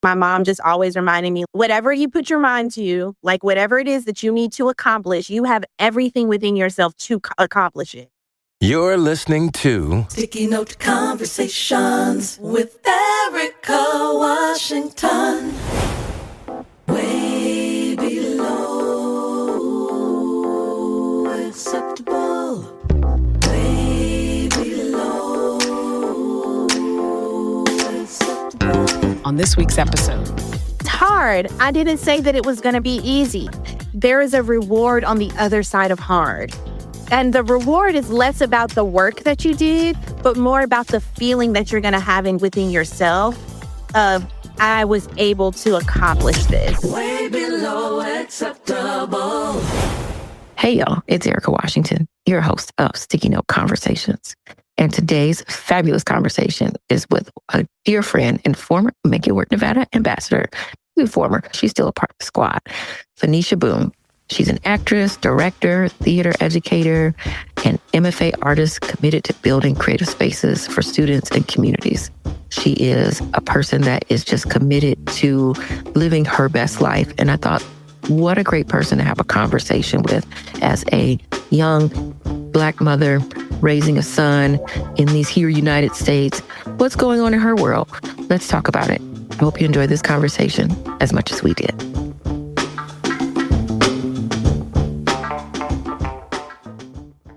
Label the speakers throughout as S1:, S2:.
S1: My mom just always reminded me, whatever you put your mind to, like whatever it is that you need to accomplish, you have everything within yourself to accomplish it.
S2: You're listening to
S3: Sticky Note Conversations with Erika Washington. Way below acceptable. Way below acceptable.
S4: On this week's episode,
S1: It's hard. I didn't say that it was going to be easy. There is a reward on the other side of hard. And the reward is less about the work that you did, but more about the feeling that you're going to have within yourself of, I was able to accomplish this.
S3: Way below acceptable.
S5: Hey, y'all, it's Erika Washington, your host of Sticky Note Conversations. And today's fabulous conversation is with a dear friend and former Make It Work Nevada ambassador. Former, she's still a part of the squad, Vanecia Boone. She's an actress, director, theater educator, and MFA artist committed to building creative spaces for students and communities. She is a person that is just committed to living her best life. And I thought, what a great person to have a conversation with as a young Black mother raising a son in these here United States. What's going on in her world? Let's talk about it. I hope you enjoy this conversation as much as we did.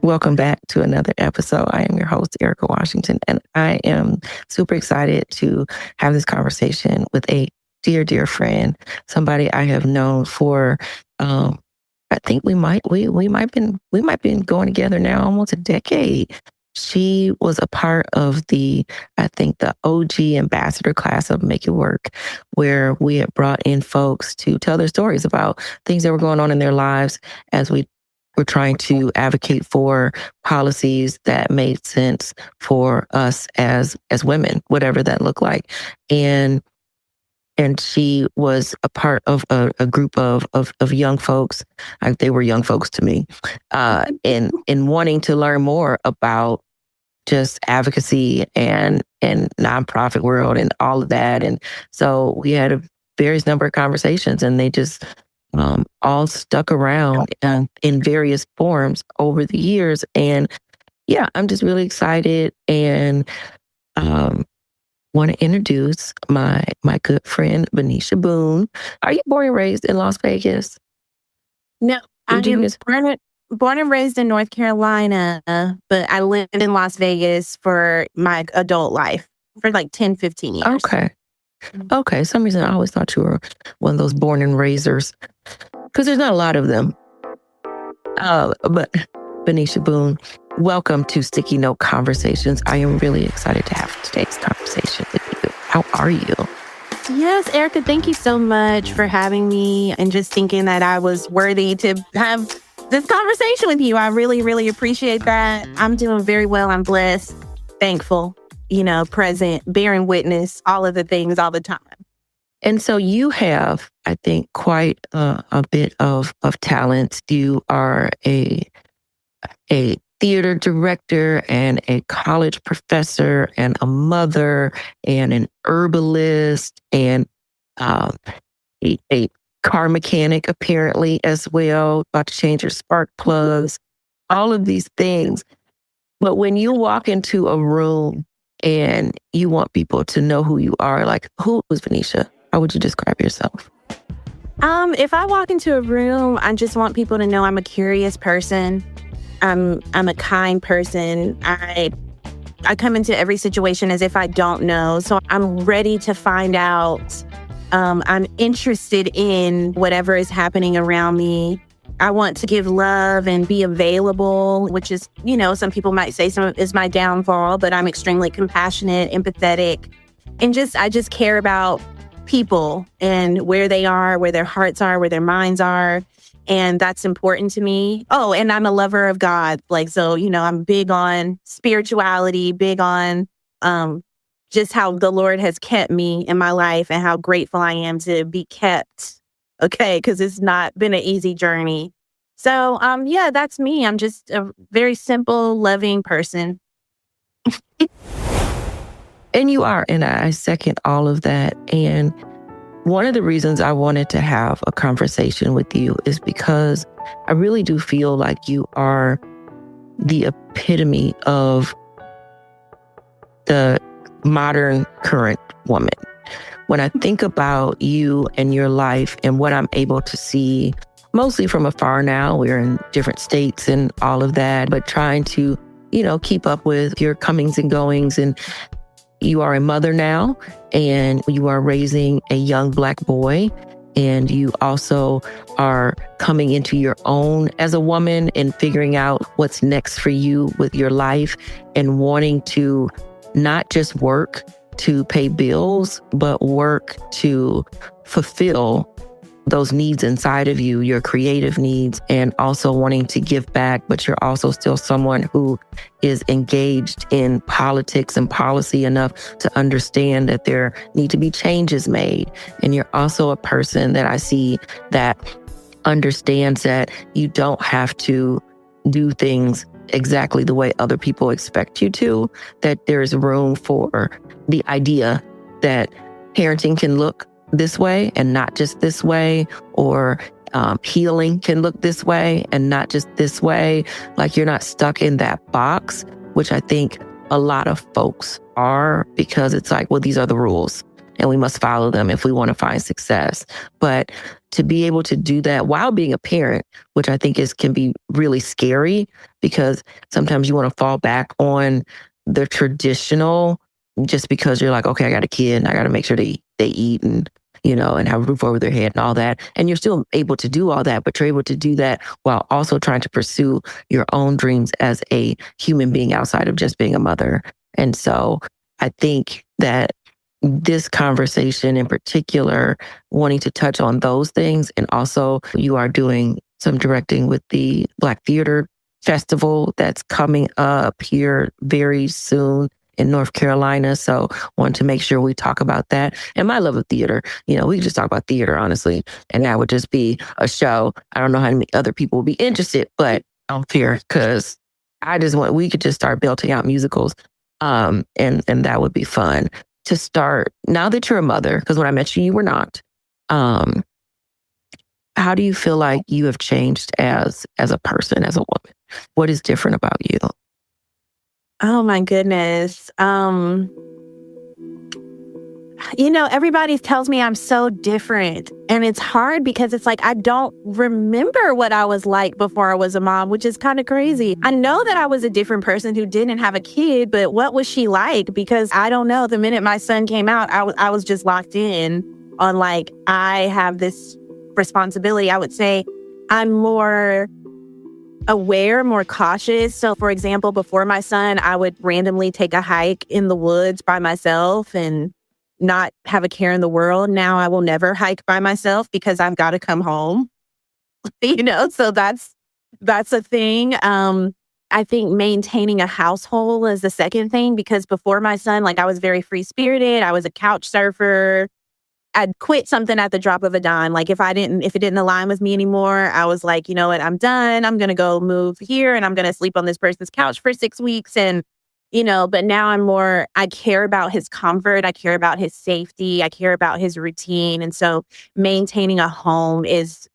S5: Welcome back to another episode. I am your host, Erika Washington, and I am super excited to have this conversation with a dear, dear friend, somebody I have known for, I think we might been going together now almost a decade. She was a part of the OG ambassador class of Make It Work, where we had brought in folks to tell their stories about things that were going on in their lives as we were trying to advocate for policies that made sense for us as women, whatever that looked like. And she was a part of a group of young folks. They were young folks to me, in wanting to learn more about just advocacy and nonprofit world and all of that. And so we had a various number of conversations, and they just all stuck around in various forms over the years. And yeah, I'm just really excited and want to introduce my good friend, Vanecia Boone. Are you born and raised in Las Vegas?
S1: No, I am born and raised in North Carolina, but I lived in Las Vegas for my adult life for like 10, 15 years.
S5: Okay. Some reason I always thought you were one of those born and raisers, because there's not a lot of them. But Vanecia Boone, welcome to Sticky Note Conversations. I am really excited to have today's conversation with you. How are you?
S1: Yes, Erika, thank you so much for having me and just thinking that I was worthy to have this conversation with you. I really, really appreciate that. I'm doing very well. I'm blessed, thankful, present, bearing witness, all of the things all the time.
S5: And so you have, I think, quite a bit of talent. You are a theater director and a college professor and a mother and an herbalist and a car mechanic, apparently, as well, about to change your spark plugs, all of these things. But when you walk into a room and you want people to know who you are, like, who was Vanecia? How would you describe yourself?
S1: If I walk into a room, I just want people to know I'm a curious person. I'm a kind person. I come into every situation as if I don't know. So I'm ready to find out. I'm interested in whatever is happening around me. I want to give love and be available, which is, some people might say some is my downfall, but I'm extremely compassionate, empathetic, and I just care about people and where they are, where their hearts are, where their minds are. And that's important to me. Oh, and I'm a lover of God. I'm big on spirituality, big on just how the Lord has kept me in my life and how grateful I am to be kept. Okay, because it's not been an easy journey. So, that's me. I'm just a very simple, loving person.
S5: And you are, and I second all of that. And One of the reasons I wanted to have a conversation with you is because I really do feel like you are the epitome of the modern current woman. When I think about you and your life and what I'm able to see, mostly from afar now, we're in different states and all of that, but trying to, keep up with your comings and goings. And you are a mother now, and you are raising a young Black boy. And you also are coming into your own as a woman and figuring out what's next for you with your life and wanting to not just work to pay bills, but work to fulfill those needs inside of you, your creative needs, and also wanting to give back. But you're also still someone who is engaged in politics and policy enough to understand that there need to be changes made. And you're also a person that I see that understands that you don't have to do things exactly the way other people expect you to, that there's room for the idea that parenting can look this way and not just this way, or healing can look this way and not just this way. Like, you're not stuck in that box, which I think a lot of folks are, because it's like, well, these are the rules and we must follow them if we want to find success. But to be able to do that while being a parent, which I think can be really scary, because sometimes you want to fall back on the traditional just because you're like, okay, I got a kid and I got to make sure they eat and and have a roof over their head and all that. And you're still able to do all that, but you're able to do that while also trying to pursue your own dreams as a human being outside of just being a mother. And so I think that this conversation in particular, wanting to touch on those things, and also you are doing some directing with the Black Theater Festival that's coming up here very soon in North Carolina. So wanted to make sure we talk about that. And my love of theater, we could just talk about theater, honestly. And that would just be a show. I don't know how many other people will be interested, but I'm here because we could just start belting out musicals. And that would be fun to start now that you're a mother, because when I met you, you were not. How do you feel like you have changed as a person, as a woman? What is different about you?
S1: Oh my goodness. Everybody tells me I'm so different. And it's hard because it's like, I don't remember what I was like before I was a mom, which is kind of crazy. I know that I was a different person who didn't have a kid, but what was she like? Because I don't know. The minute my son came out, I was just locked in on like, I have this responsibility. I would say I'm more aware, more cautious. So for example, before my son, I would randomly take a hike in the woods by myself and not have a care in the world. Now I will never hike by myself because I've got to come home, so that's a thing. I think maintaining a household is the second thing, because before my son, like, I was very free spirited. I was a couch surfer. I'd quit something at the drop of a dime. Like, if it didn't align with me anymore, I was like, you know what, I'm done. I'm going to go move here and I'm going to sleep on this person's couch for 6 weeks. And, but now I care about his comfort. I care about his safety. I care about his routine. And so maintaining a home is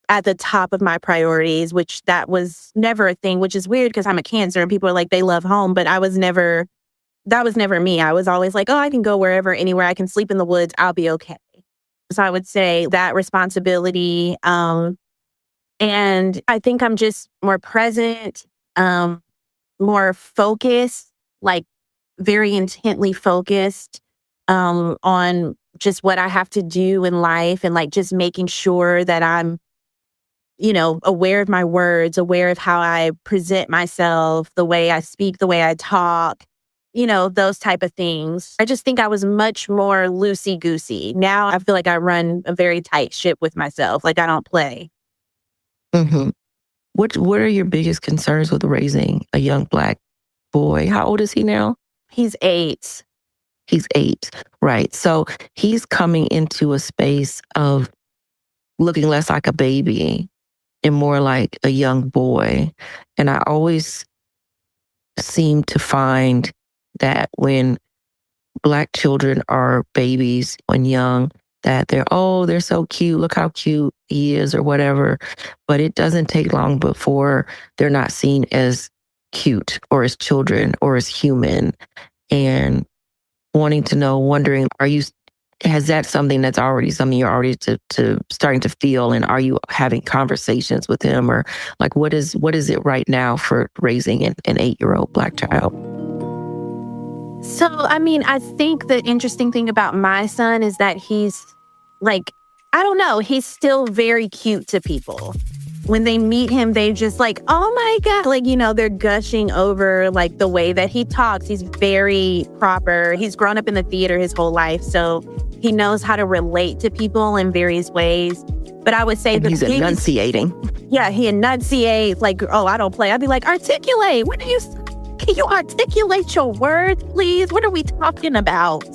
S1: at the top of my priorities, which that was never a thing, which is weird because I'm a Cancer and people are like, they love home, but that was never me. I was always like, oh, I can go wherever, anywhere. I can sleep in the woods. I'll be okay. So I would say that responsibility. And I think I'm just more present, more focused, like very intently focused on just what I have to do in life, and like just making sure that I'm, aware of my words, aware of how I present myself, the way I speak, the way I talk. Those type of things. I just think I was much more loosey-goosey. Now I feel like I run a very tight ship with myself. Like, I don't play.
S5: Mm-hmm. What are your biggest concerns with raising a young Black boy? How old is he now?
S1: He's 8.
S5: He's 8, right. So he's coming into a space of looking less like a baby and more like a young boy. And I always seem to find that when Black children are babies and young, that they're so cute. Look how cute he is or whatever. But it doesn't take long before they're not seen as cute or as children or as human, and wondering, has that something that's already something you're already to starting to feel, and are you having conversations with him, or like what is it right now for raising an 8-year-old Black child?
S1: So, I mean, I think the interesting thing about my son is that he's like, I don't know, he's still very cute to people. When they meet him, they just like, oh my God, like, they're gushing over like the way that he talks. He's very proper. He's grown up in the theater his whole life. So he knows how to relate to people in various ways. But I would say
S5: he's enunciating.
S1: Yeah, he enunciates like, oh, I don't play. I'd be like, articulate. Can you articulate your words, please? What are we talking about?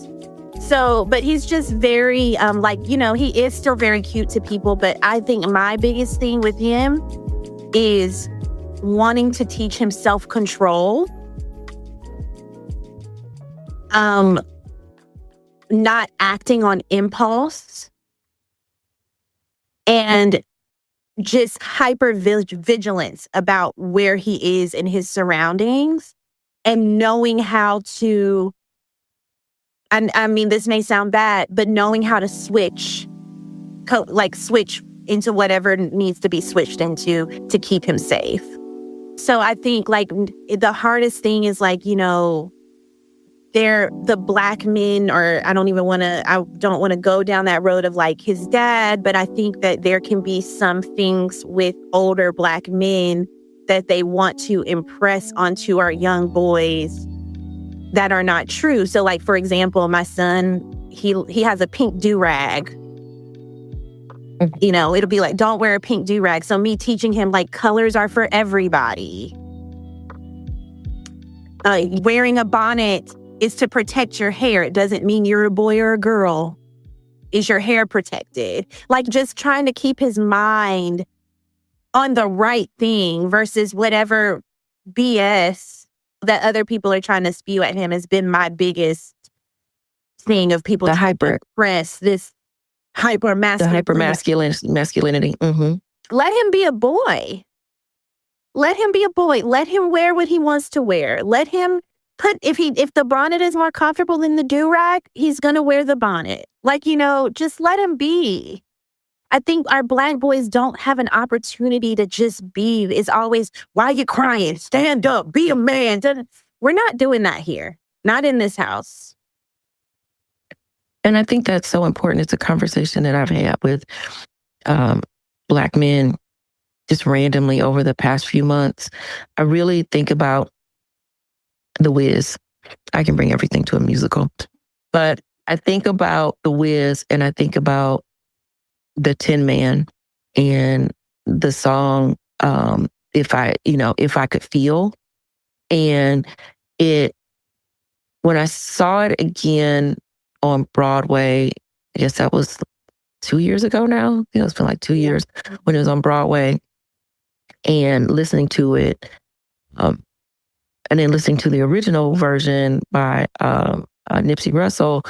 S1: So, but he's just very, he is still very cute to people. But I think my biggest thing with him is wanting to teach him self-control. Not acting on impulse. And just hyper vigilance about where he is in his surroundings, and knowing how to, and I mean, this may sound bad, but knowing how to switch into whatever needs to be switched into to keep him safe. So I think like the hardest thing is like, they're the Black men, or I don't want to go down that road of like his dad, but I think that there can be some things with older Black men that they want to impress onto our young boys that are not true. So like, for example, my son, he has a pink do-rag. It'll be like, don't wear a pink do-rag. So me teaching him like colors are for everybody. Wearing a bonnet is to protect your hair. It doesn't mean you're a boy or a girl. Is your hair protected? Like just trying to keep his mind on the right thing versus whatever BS that other people are trying to spew at him has been my biggest thing of people trying to express this
S5: hypermasculinity. Mm-hmm.
S1: Let him be a boy. Let him be a boy. Let him wear what he wants to wear. Let him if the bonnet is more comfortable than the do-rag, he's gonna wear the bonnet. Like, just let him be. I think our Black boys don't have an opportunity to just be. It's always, why are you crying? Stand up, be a man. We're not doing that here. Not in this house.
S5: And I think that's so important. It's a conversation that I've had with Black men just randomly over the past few months. I really think about The Wiz. I can bring everything to a musical. But I think about The Wiz, and I think about the Tin Man and the song If I Could Feel. And when I saw it again on Broadway, I guess that was 2 years ago now. It's been like 2 years when it was on Broadway, and listening to it, and then listening to the original version by Nipsey Russell,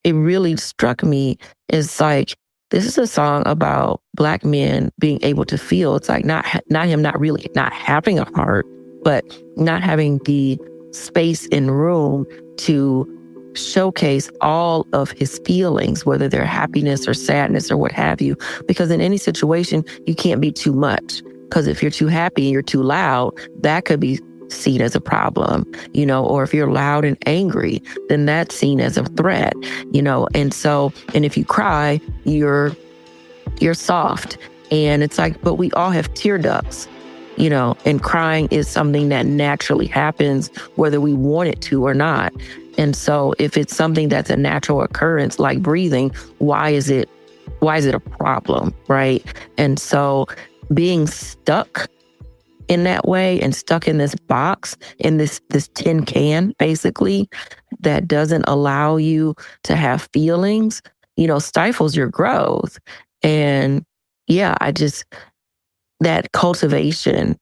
S5: it really struck me as like, this is a song about Black men being able to feel. It's like not having a heart, but not having the space and room to showcase all of his feelings, whether they're happiness or sadness or what have you. Because in any situation, you can't be too much. Because if you're too happy and you're too loud, that could be seen as a problem, or if you're loud and angry, then that's seen as a threat, and if you cry, you're soft. And it's like, but we all have tear ducts, and crying is something that naturally happens whether we want it to or not. And so if it's something that's a natural occurrence like breathing, why is it a problem, right? And so being stuck in that way and stuck in this box, in this tin can, basically, that doesn't allow you to have feelings, stifles your growth. And yeah, that cultivation,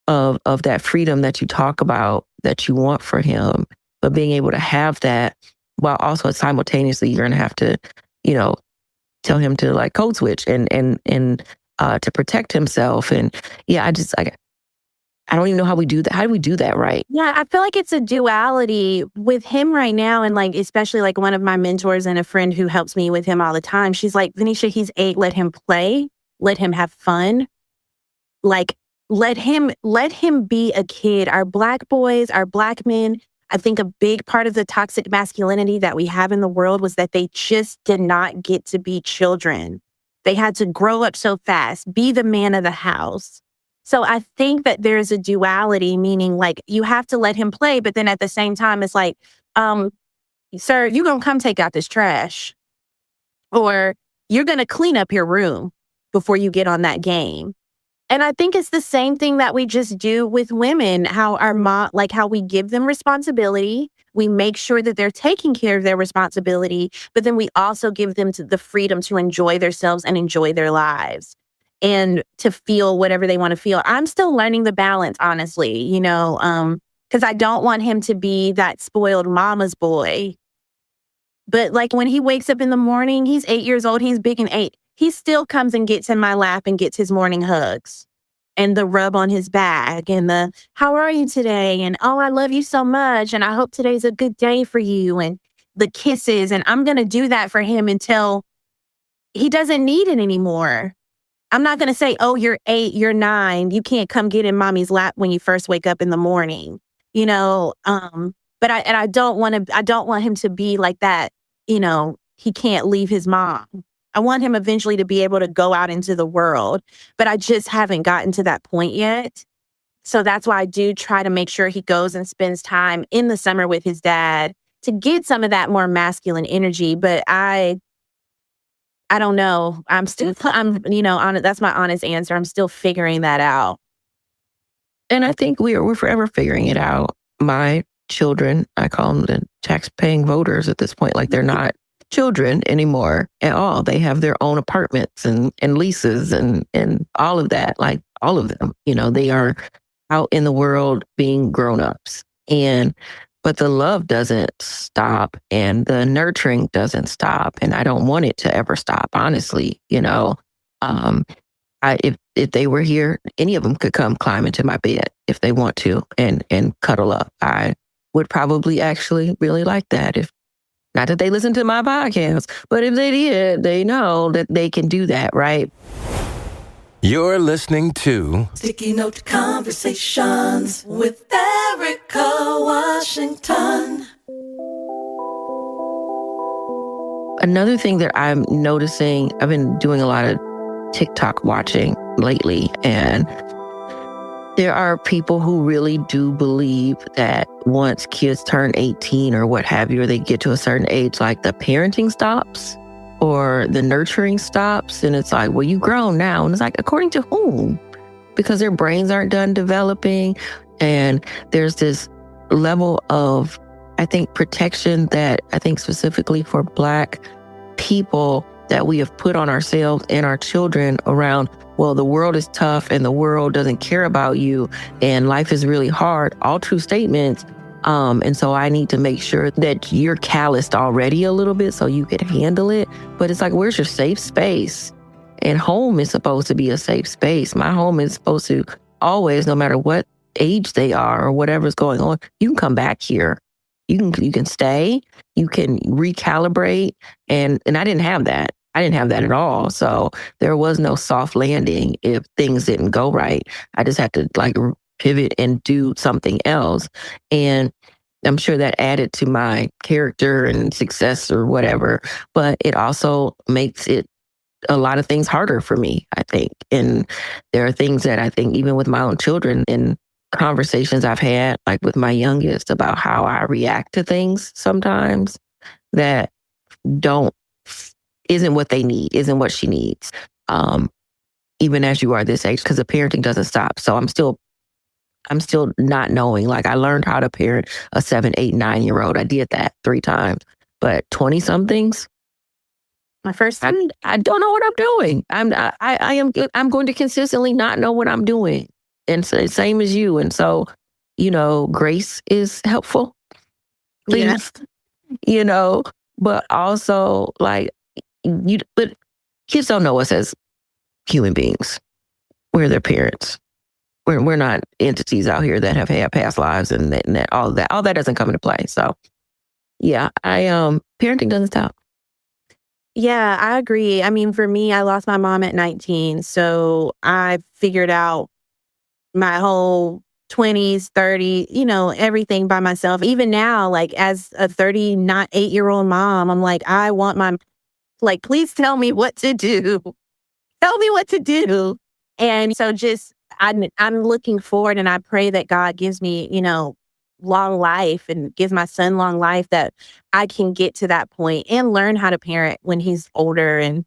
S5: of that freedom that you talk about, that you want for him, but being able to have that while also simultaneously you're going to have to you know, tell him to like code switch and to protect himself. And yeah, I don't even know how we do that. How do we do that right?
S1: Yeah, I feel like it's a duality with him right now. And like, especially like one of my mentors and a friend who helps me with him all the time. She's like, Venetia, he's 8. Let him play. Let him have fun. Like, let him be a kid. Our Black boys, our Black men, I think a big part of the toxic masculinity that we have in the world was that they just did not get to be children. They had to grow up so fast, be the man of the house. So I think that there's a duality, meaning like you have to let him play, but then at the same time, it's like, sir, you're going to come take out this trash, or you're going to clean up your room before you get on that game. And I think it's the same thing that we just do with women, how how we give them responsibility. We make sure that they're taking care of their responsibility, but then we also give them the freedom to enjoy themselves and enjoy their lives and to feel whatever they want to feel. I'm still learning the balance, honestly, because I don't want him to be that spoiled mama's boy. But like when he wakes up in the morning, he's 8 years old, he's big and 8. He still comes and gets in my lap and gets his morning hugs and the rub on his back and the, how are you today? And, oh, I love you so much. And I hope today's a good day for you. And the kisses. And I'm going to do that for him until he doesn't need it anymore. I'm not going to say, oh, you're 8, you're 9. You can't come get in mommy's lap when you first wake up in the morning, but I don't want him to be like that. He can't leave his mom. I want him eventually to be able to go out into the world, but I just haven't gotten to that point yet. So that's why I do try to make sure he goes and spends time in the summer with his dad to get some of that more masculine energy. But I don't know. That's my honest answer. I'm still figuring that out.
S5: And I think we're forever figuring it out. My children, I call them the tax-paying voters at this point. Like they're not children anymore at all. They have their own apartments and leases and all of that, like all of them, they are out in the world being grown-ups. But the love doesn't stop and the nurturing doesn't stop. And I don't want it to ever stop, honestly. If they were here, any of them could come climb into my bed if they want to and cuddle up. I would probably actually really like that. If not that they listen to my podcast, but if they did, they know that they can do that, right?
S2: You're listening to
S3: Sticky Note Conversations with Erika Washington.
S5: Another thing that I'm noticing, I've been doing a lot of TikTok watching lately, and there are people who really do believe that once kids turn 18 or what have you, or they get to a certain age, like the parenting stops or the nurturing stops. And it's like, well, you grown now. And it's like, according to whom? Because their brains aren't done developing. And there's this level of, I think, protection that I think specifically for Black people that we have put on ourselves and our children around, well, the world is tough and the world doesn't care about you and life is really hard. All true statements. And so I need to make sure that you're calloused already a little bit so you can handle it. But it's like, where's your safe space? And home is supposed to be a safe space. My home is supposed to always, no matter what age they are or whatever's going on, you can come back here. You can stay, you can recalibrate. And I didn't have that. I didn't have that at all. So there was no soft landing if things didn't go right. I just had to like pivot and do something else. And I'm sure that added to my character and success or whatever, but it also makes it a lot of things harder for me, I think. And there are things that I think even with my own children and conversations I've had, like with my youngest, about how I react to things sometimes that isn't what they need, isn't what she needs. Even as you are this age, because the parenting doesn't stop. So I'm still not knowing. Like I learned how to parent a 7, 8, 9-year-old. I did that 3 times, but 20 somethings.
S1: My first time,
S5: I don't know what I'm doing. I'm going to consistently not know what I'm doing. And so, same as you. And so, grace is helpful. Please,
S1: yes.
S5: but also like But kids don't know us as human beings. We're their parents. We're not entities out here that have had past lives and all that doesn't come into play. So yeah, parenting doesn't stop.
S1: Yeah, I agree. I mean, for me, I lost my mom at 19. So I figured out my whole 20s, 30, everything by myself. Even now, like as a 38-year-old mom, I'm like, I want please tell me what to do. Tell me what to do. And so I'm looking forward, and I pray that God gives me, long life and gives my son long life, that I can get to that point and learn how to parent when he's older, and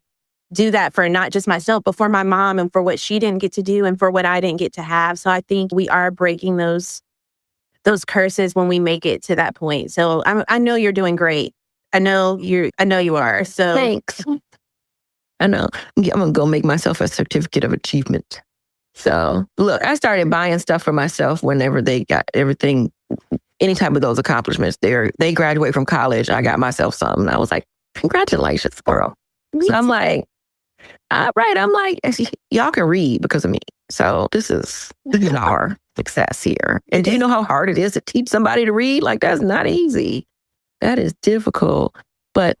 S1: do that for not just myself, but for my mom and for what she didn't get to do and for what I didn't get to have. So I think we are breaking those curses when we make it to that point. So I know you're doing great. I know you are. So
S5: thanks. I know. I'm going to go make myself a certificate of achievement. So look, I started buying stuff for myself whenever they got everything, any type of those accomplishments. They graduate from college. I got myself something. I was like, congratulations, girl. So I'm like, all right. I'm like, y'all can read because of me. So this is our success here. And do you know how hard it is to teach somebody to read? Like, that's not easy. That is difficult. But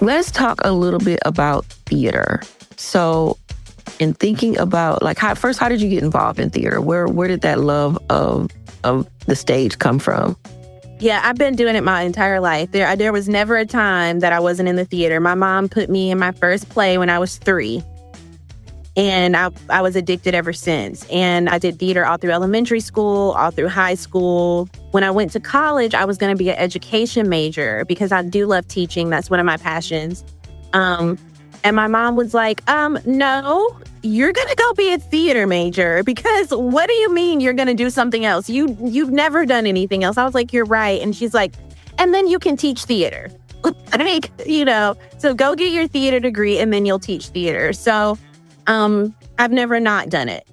S5: let's talk a little bit about theater. So in thinking about how did you get involved in theater? Where did that love of the stage come from?
S1: Yeah, I've been doing it my entire life. There was never a time that I wasn't in the theater. My mom put me in my first play when I was 3. And I was addicted ever since. And I did theater all through elementary school, all through high school. When I went to college, I was going to be an education major because I do love teaching. That's one of my passions. And my mom was like, no, you're going to go be a theater major, because what do you mean you're going to do something else? You've never done anything else. I was like, you're right. And she's like, and then you can teach theater. So go get your theater degree and then you'll teach theater. So I've never not done it.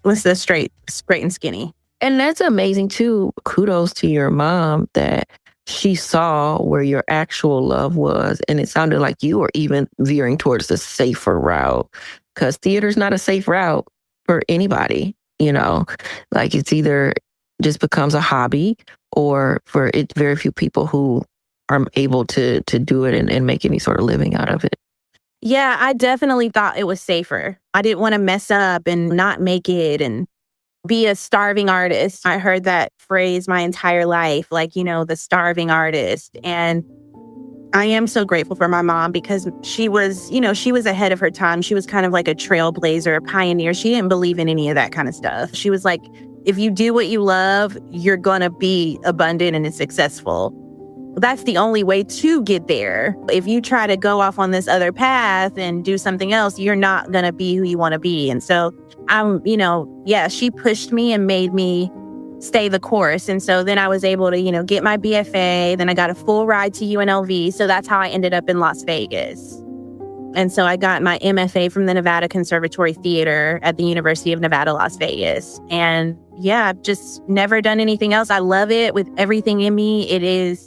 S1: It's the straight and skinny.
S5: And that's amazing too. Kudos to your mom that she saw where your actual love was. And it sounded like you were even veering towards the safer route, because theater's not a safe route for anybody, like it's either just becomes a hobby, or for it, very few people who are able to do it and make any sort of living out of it.
S1: Yeah, I definitely thought it was safer. I didn't want to mess up and not make it and be a starving artist. I heard that phrase my entire life, the starving artist. And I am so grateful for my mom, because she was ahead of her time. She was kind of like a trailblazer, a pioneer. She didn't believe in any of that kind of stuff. She was like, if you do what you love, you're going to be abundant and successful. That's the only way to get there. If you try to go off on this other path and do something else, you're not going to be who you want to be. And so she pushed me and made me stay the course. And so then I was able to, get my BFA. Then I got a full ride to UNLV. So that's how I ended up in Las Vegas. And so I got my MFA from the Nevada Conservatory Theater at the University of Nevada, Las Vegas. And yeah, I've just never done anything else. I love it with everything in me. It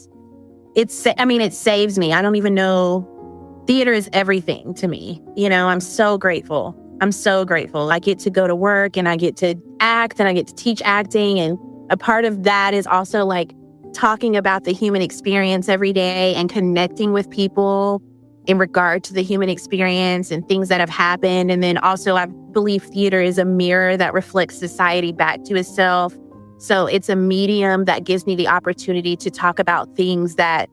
S1: saves me. I don't even know. Theater is everything to me. I'm so grateful. I get to go to work and I get to act and I get to teach acting. And a part of that is also talking about the human experience every day and connecting with people in regard to the human experience and things that have happened. And then also I believe theater is a mirror that reflects society back to itself. So it's a medium that gives me the opportunity to talk about things that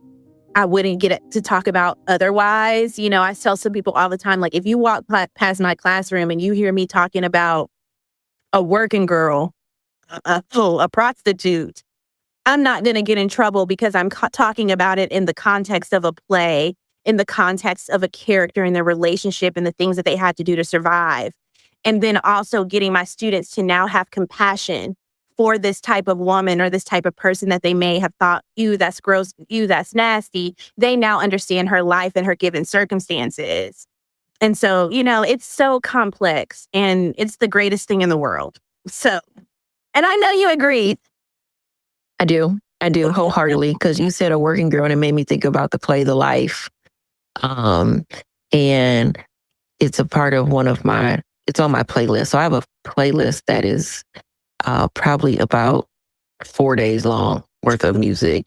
S1: I wouldn't get to talk about otherwise. I tell some people all the time, if you walk past my classroom and you hear me talking about a working girl, a prostitute, I'm not going to get in trouble because I'm talking about it in the context of a play, in the context of a character and their relationship and the things that they had to do to survive. And then also getting my students to now have compassion for this type of woman or this type of person that they may have thought, ew, that's gross, ew, that's nasty. They now understand her life and her given circumstances. And so, it's so complex and it's the greatest thing in the world. So, and I know you agree.
S5: I do wholeheartedly, because you said a working girl and it made me think about the play The Life And it's a part of it's on my playlist. So I have a playlist that is probably about 4 days long worth of music.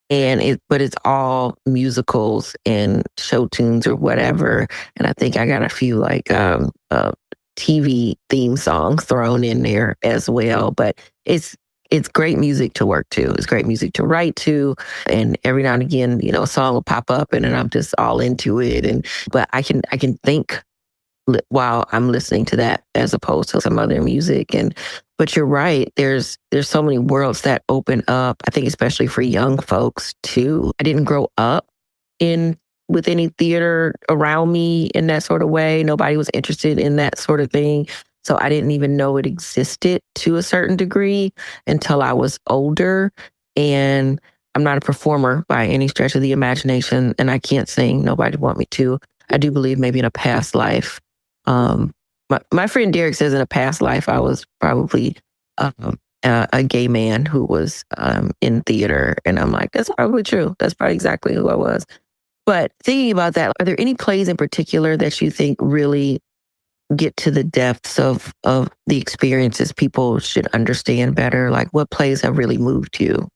S5: But it's all musicals and show tunes or whatever. And I think I got a few like TV theme songs thrown in there as well. But it's great music to work to. It's great music to write to. And every now and again, a song will pop up and then I'm just all into it. But I can think while I'm listening to that as opposed to some other music. But you're right. There's so many worlds that open up. I think especially for young folks too. I didn't grow up with any theater around me in that sort of way. Nobody was interested in that sort of thing. So I didn't even know it existed to a certain degree until I was older. And I'm not a performer by any stretch of the imagination, and I can't sing. Nobody want me to. I do believe maybe in a past life. My friend Derek says in a past life I was probably a gay man who was in theater, and I'm like, that's probably true. That's probably exactly who I was. But thinking about that, are there any plays in particular that you think really get to the depths of the experiences people should understand better? Like, what plays have really moved you?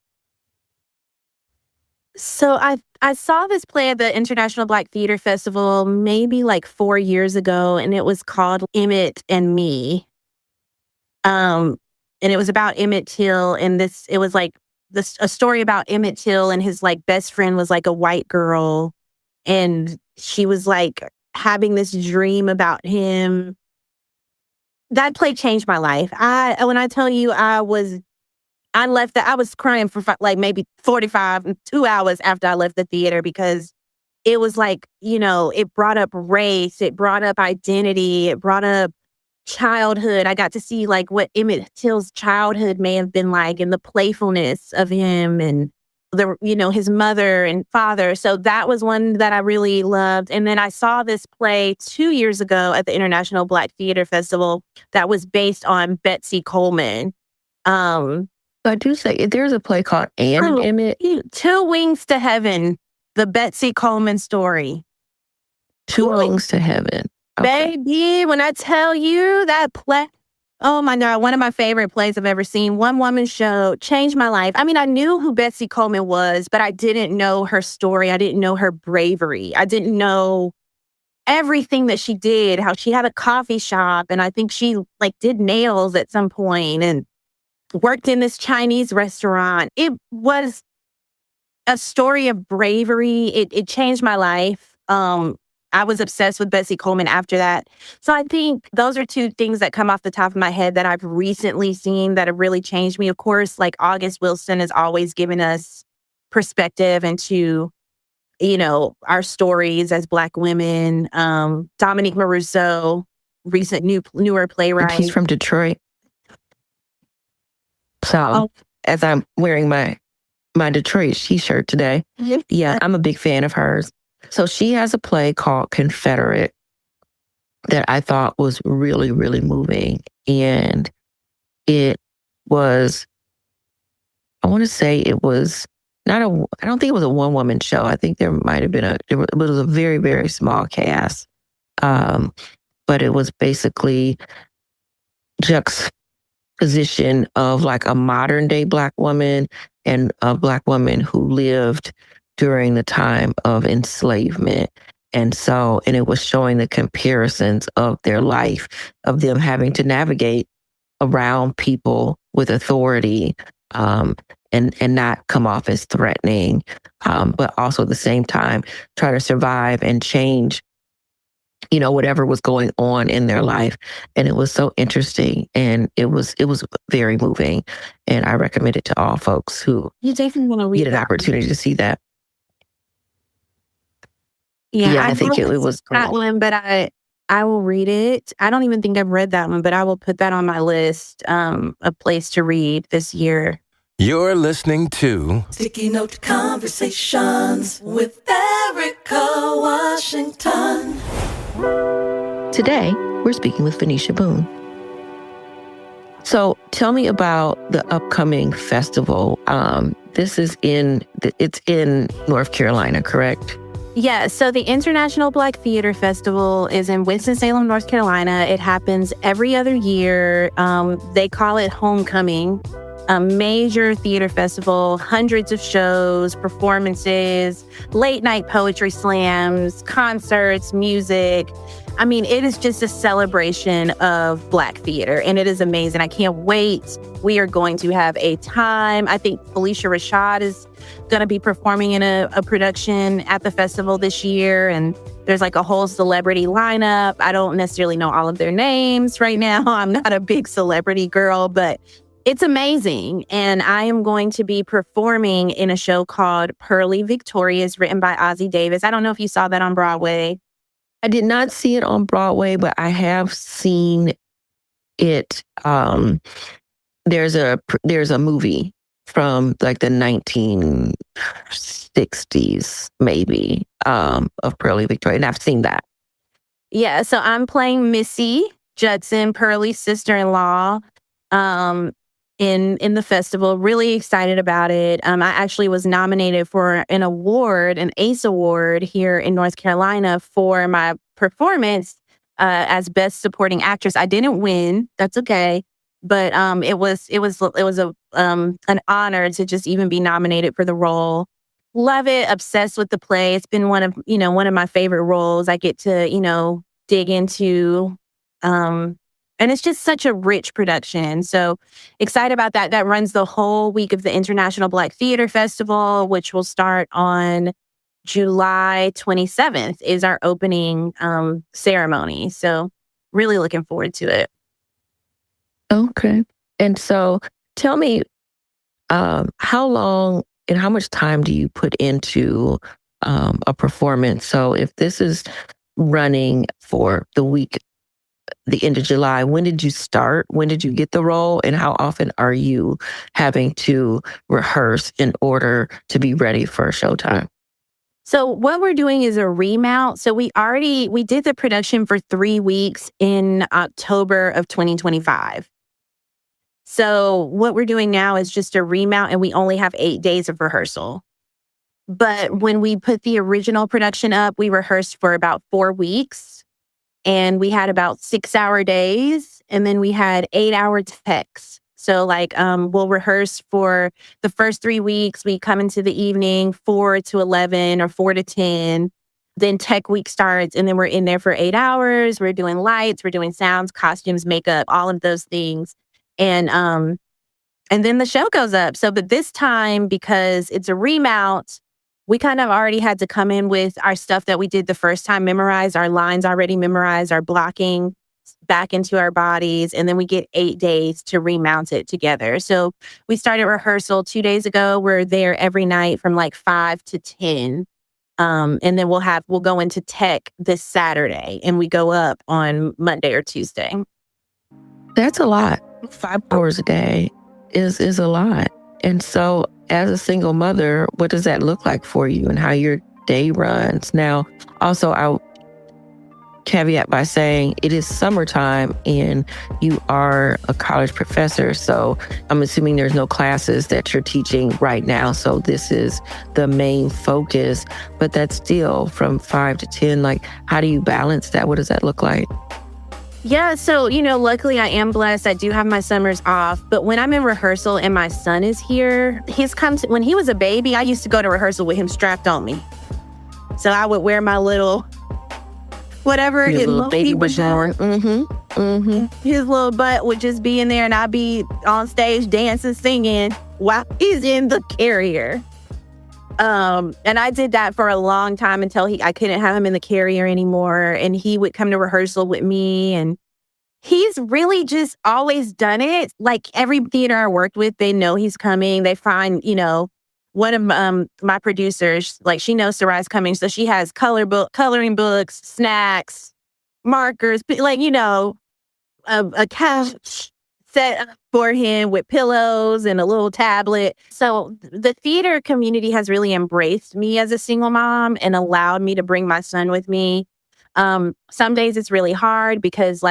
S1: So I saw this play at the International Black Theater Festival maybe like 4 years ago, and it was called Emmett and Me. And it was about Emmett Till, and it was like a story about Emmett Till, and his like best friend was like a white girl, and she was like having this dream about him. That play changed my life. When I tell you I left I was crying for like maybe 2 hours after I left the theater, because it was like, it brought up race, it brought up identity, it brought up childhood. I got to see like what Emmett Till's childhood may have been like, and the playfulness of him, and his mother and father. So that was one that I really loved. And then I saw this play 2 years ago at the International Black Theater Festival that was based on Betsy Coleman.
S5: I do say there's a play called Anne Emmett.
S1: Two Wings to Heaven, the Betsy Coleman story.
S5: Two Wings to Heaven.
S1: Okay. Baby, when I tell you that play, oh my God, one of my favorite plays I've ever seen. One woman show changed my life. I mean, I knew who Betsy Coleman was, but I didn't know her story. I didn't know her bravery. I didn't know everything that she did, how she had a coffee shop, and I think she like did nails at some point and worked in this Chinese restaurant. It was a story of bravery. It changed my life. I was obsessed with Betsy Coleman after that. So I think those are two things that come off the top of my head that I've recently seen that have really changed me. Of course, like August Wilson has always given us perspective into, our stories as Black women. Dominique Moruso, recent newer playwright.
S5: He's from Detroit. So as I'm wearing my Detroit t-shirt today, yeah, I'm a big fan of hers. So she has a play called Confederate that I thought was really, really moving. And it was, I want to say it was I don't think it was a one-woman show. I think there might have been it was a very, very small cast. But it was basically juxtaposition of like a modern day Black woman and a Black woman who lived during the time of enslavement. And it was showing the comparisons of their life, of them having to navigate around people with authority, and not come off as threatening, but also at the same time try to survive and change, whatever was going on in their life. And it was so interesting, and it was very moving. And I recommend it to all folks who
S1: you definitely want to read
S5: get an opportunity to see that.
S1: Yeah,
S5: I think it was
S1: that one, but I will read it. I don't even think I've read that one, but I will put that on my list, a place to read this year.
S2: You're listening to
S3: Sticky Note Conversations with Erika Washington.
S5: Today, we're speaking with Vanecia Boone. So tell me about the upcoming festival. It's in North Carolina, correct?
S1: Yeah, so the International Black Theater Festival is in Winston-Salem, North Carolina. It happens every other year. They call it Homecoming, a major theater festival, hundreds of shows, performances, late night poetry slams, concerts, music. I mean, it is just a celebration of Black theater, and it is amazing. I can't wait. We are going to have a time. I think Felicia Rashad is going to be performing in a production at the festival this year, and there's like a whole celebrity lineup. I don't necessarily know all of their names right now. I'm not a big celebrity girl, but it's amazing. And I am going to be performing in a show called Purlie Victorious, written by Ozzie Davis. I don't know if you saw that on Broadway.
S5: I did not see it on Broadway, but I have seen it. There's a movie from like the 1960s, maybe, of Purlie Victoria, and I've seen that.
S1: Yeah, so I'm playing Missy Judson, Purlie's sister-in-law, in the festival. Really excited about it. I actually was nominated for an award, an ACE Award here in North Carolina for my performance as Best Supporting Actress. I didn't win. That's okay. But it was an honor to just even be nominated for the role. Love it. Obsessed with the play. It's been one of my favorite roles. I get to, dig into, and it's just such a rich production. So excited about that. That runs the whole week of the International Black Theater Festival, which will start on July 27th is our opening ceremony. So really looking forward to it.
S5: Okay. And so tell me, how long and how much time do you put into a performance? So if this is running for the week, the end of July, when did you start? When did you get the role? And how often are you having to rehearse in order to be ready for showtime?
S1: So what we're doing is a remount. So we did the production for 3 weeks in October of 2025. So what we're doing now is just a remount, and we only have 8 days of rehearsal. But when we put the original production up, we rehearsed for about 4 weeks, and we had about 6-hour days, and then we had 8-hour techs. So we'll rehearse for the first 3 weeks. We come into the evening, 4 to 11 or 4 to 10. Then tech week starts, and then we're in there for 8 hours. We're doing lights, we're doing sounds, costumes, makeup, all of those things. And then the show goes up. So, but this time, because it's a remount, we kind of already had to come in with our stuff that we did the first time memorized, our lines already memorized, our blocking back into our bodies. And then we get 8 days to remount it together. So we started rehearsal 2 days ago. We're there every night from 5 to 10. And then we'll go into tech this Saturday, and we go up on Monday or Tuesday.
S5: That's a lot. 5 hours a day is a lot. And so as a single mother, what does that look like for you and how your day runs? Now, also, I'll caveat by saying it is summertime and you are a college professor. So I'm assuming there's no classes that you're teaching right now. So this is the main focus, but that's still from 5 to 10. How do you balance that? What does that look like?
S1: Yeah, so, luckily I am blessed. I do have my summers off. But when I'm in rehearsal and my son is here, when he was a baby, I used to go to rehearsal with him strapped on me. So I would wear my little, whatever
S5: Your little baby was wearing.
S1: His little butt would just be in there, and I'd be on stage dancing, singing while he's in the carrier. And I did that for a long time until I couldn't have him in the carrier anymore. And he would come to rehearsal with me, and he's really just always done it. Every theater I worked with, they know he's coming. They find, one of my producers, she knows Sarai's coming. So she has coloring books, snacks, markers, a couch set up for him with pillows and a little tablet. So the theater community has really embraced me as a single mom and allowed me to bring my son with me. Some days it's really hard because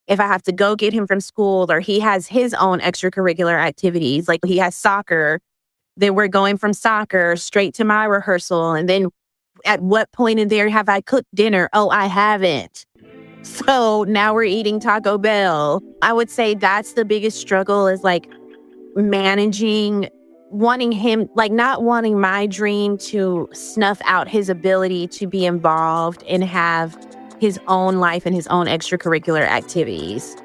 S1: if I have to go get him from school, or he has his own extracurricular activities, he has soccer, then we're going from soccer straight to my rehearsal. And then at what point in there have I cooked dinner? Oh, I haven't. So now we're eating Taco Bell. I would say that's the biggest struggle is like managing, wanting him, like not wanting my dream to snuff out his ability to be involved and have his own life and his own extracurricular activities.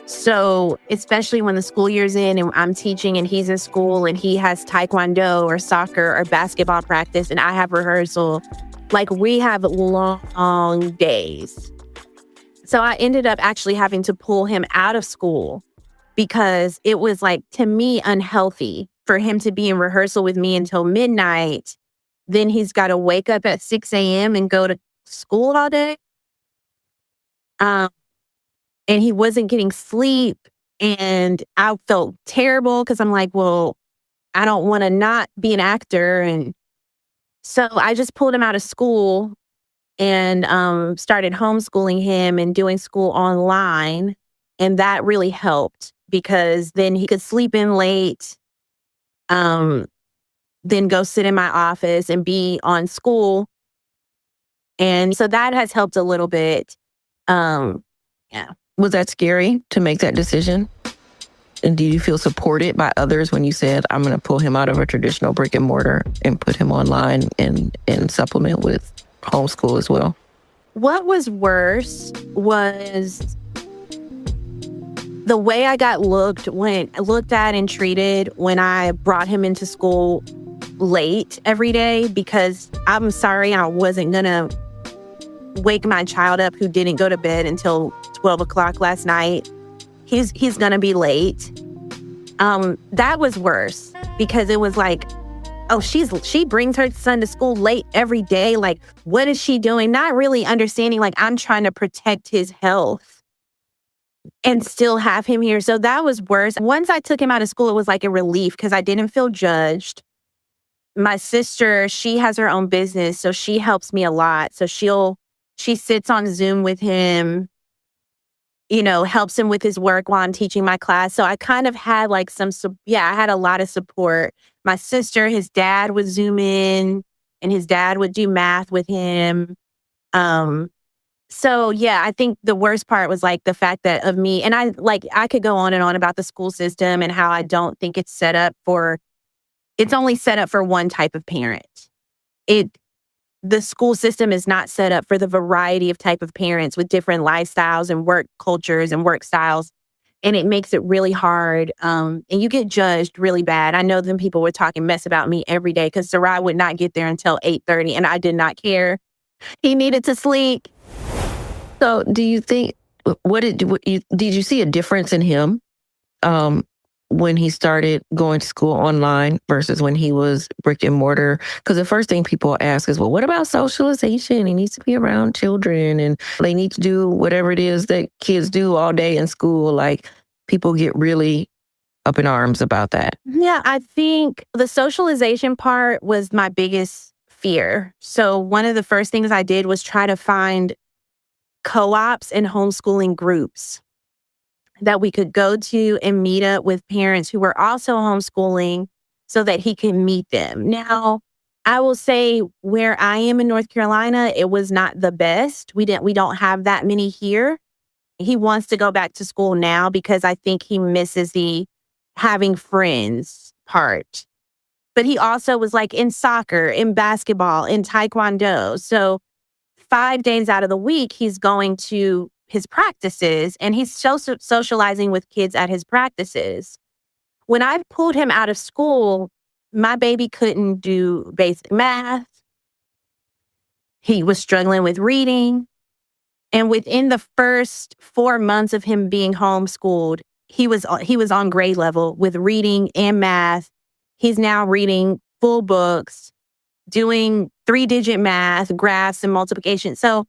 S1: So especially when the school year's in and I'm teaching and he's in school and he has taekwondo or soccer or basketball practice and I have rehearsal, like we have long days. So I ended up actually having to pull him out of school because it was like, to me, unhealthy for him to be in rehearsal with me until midnight. Then he's got to wake up at 6 a.m. and go to school all day. And he wasn't getting sleep. And I felt terrible because I'm like, well, I don't want to not be an actor. And so I just pulled him out of school and started homeschooling him and doing school online. And that really helped because then he could sleep in late, then go sit in my office and be on school. And so that has helped a little bit. Yeah.
S5: Was that scary to make that decision? And do you feel supported by others when you said, I'm going to pull him out of a traditional brick and mortar and put him online and supplement with homeschool as well?
S1: What was worse was the way I got looked at and treated when I brought him into school late every day, because I'm sorry, I wasn't going to wake my child up who didn't go to bed until 12 o'clock last night. He's going to be late. That was worse because it was like, oh, she brings her son to school late every day. Like, what is she doing? Not really understanding, like, I'm trying to protect his health and still have him here. So that was worse. Once I took him out of school, it was like a relief because I didn't feel judged. My sister, she has her own business, so she helps me a lot. So she sits on Zoom with him, helps him with his work while I'm teaching my class. So I kind of had like I had a lot of support. My sister, his dad would Zoom in and his dad would do math with him. So yeah, I think the worst part was like the fact that of me, and I could go on and on about the school system and how I don't think it's only set up for one type of parent. The school system is not set up for the variety of type of parents with different lifestyles and work cultures and work styles. And it makes it really hard. And you get judged really bad. I know them people were talking mess about me every day because Sarai would not get there until 8:30 and I did not care. He needed to sleep.
S5: So do you think, did you see a difference in him when he started going to school online versus when he was brick and mortar? Because the first thing people ask is, well, what about socialization? He needs to be around children and they need to do whatever it is that kids do all day in school. Like, people get really up in arms about that.
S1: Yeah, I think the socialization part was my biggest fear. So one of the first things I did was try to find co-ops and homeschooling groups that we could go to and meet up with parents who were also homeschooling so that he can meet them. Now, I will say where I am in North Carolina, it was not the best. We don't have that many here. He wants to go back to school now because I think he misses the having friends part. But he also was like in soccer, in basketball, in taekwondo. So 5 days out of the week, he's going to his practices and he's socializing with kids at his practices. When I pulled him out of school, my baby couldn't do basic math. He was struggling with reading. And within the first 4 months of him being homeschooled, he was on grade level with reading and math. He's now reading full books, doing 3-digit math, graphs, and multiplication. So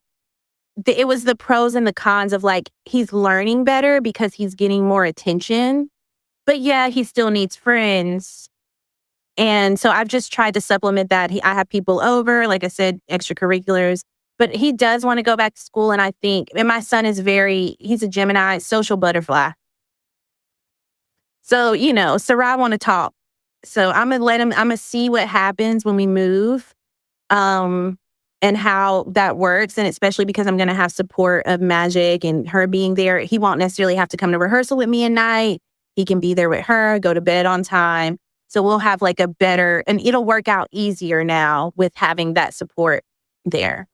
S1: it was the pros and the cons of like, he's learning better because he's getting more attention. But yeah, he still needs friends. And so I've just tried to supplement that. I have people over, like I said, extracurriculars. But he does want to go back to school. And I think, and my son is he's a Gemini, social butterfly. So, Sarai want to talk. So I'm going to see what happens when we move. and how that works. And especially because I'm going to have support of Magic and her being there. He won't necessarily have to come to rehearsal with me at night. He can be there with her, go to bed on time. So we'll have like a better, and it'll work out easier now with having that support there.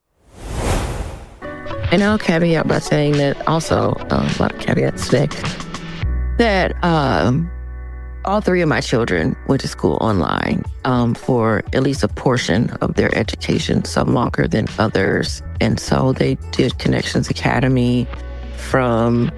S5: And I'll caveat by saying that also, a lot of caveats today, that all three of my children went to school online for at least a portion of their education, some longer than others. And so they did Connections Academy from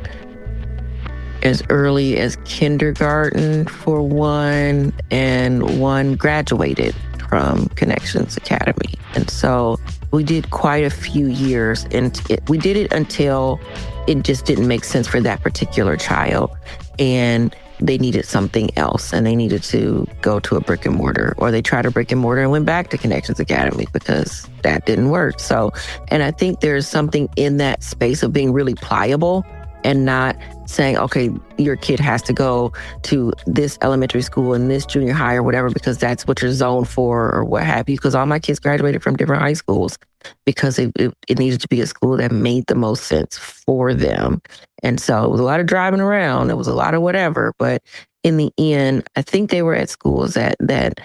S5: as early as kindergarten for one, and one graduated from Connections Academy. And so we did quite a few years, and we did it until it just didn't make sense for that particular child. And they needed something else, and they needed to go to a brick and mortar, or they tried a brick and mortar and went back to Connections Academy because that didn't work. So, and I think there's something in that space of being really pliable and not saying, okay, your kid has to go to this elementary school and this junior high or whatever, because that's what you're zoned for or what have you. Because all my kids graduated from different high schools because it needed to be a school that made the most sense for them. And so it was a lot of driving around. It was a lot of whatever. But in the end, I think they were at schools that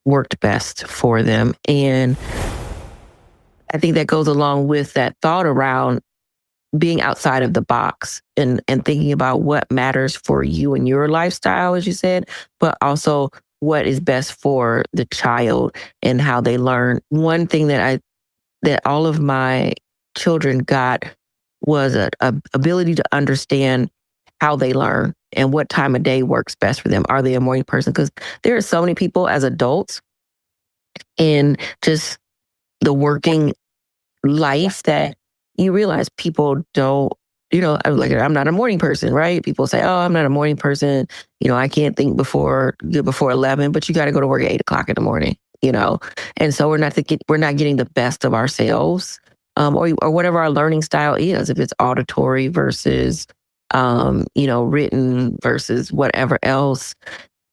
S5: worked best for them. And I think that goes along with that thought around being outside of the box and thinking about what matters for you and your lifestyle, as you said, but also what is best for the child and how they learn. One thing that all of my children got was a ability to understand how they learn and what time of day works best for them. Are they a morning person? Because there are so many people as adults in just the working life that you realize people don't, I'm not a morning person, right? People say, oh, I'm not a morning person. I can't think before 11, but you got to go to work at 8 o'clock in the morning, And so we're not getting the best of ourselves, or whatever our learning style is, if it's auditory versus, written versus whatever else.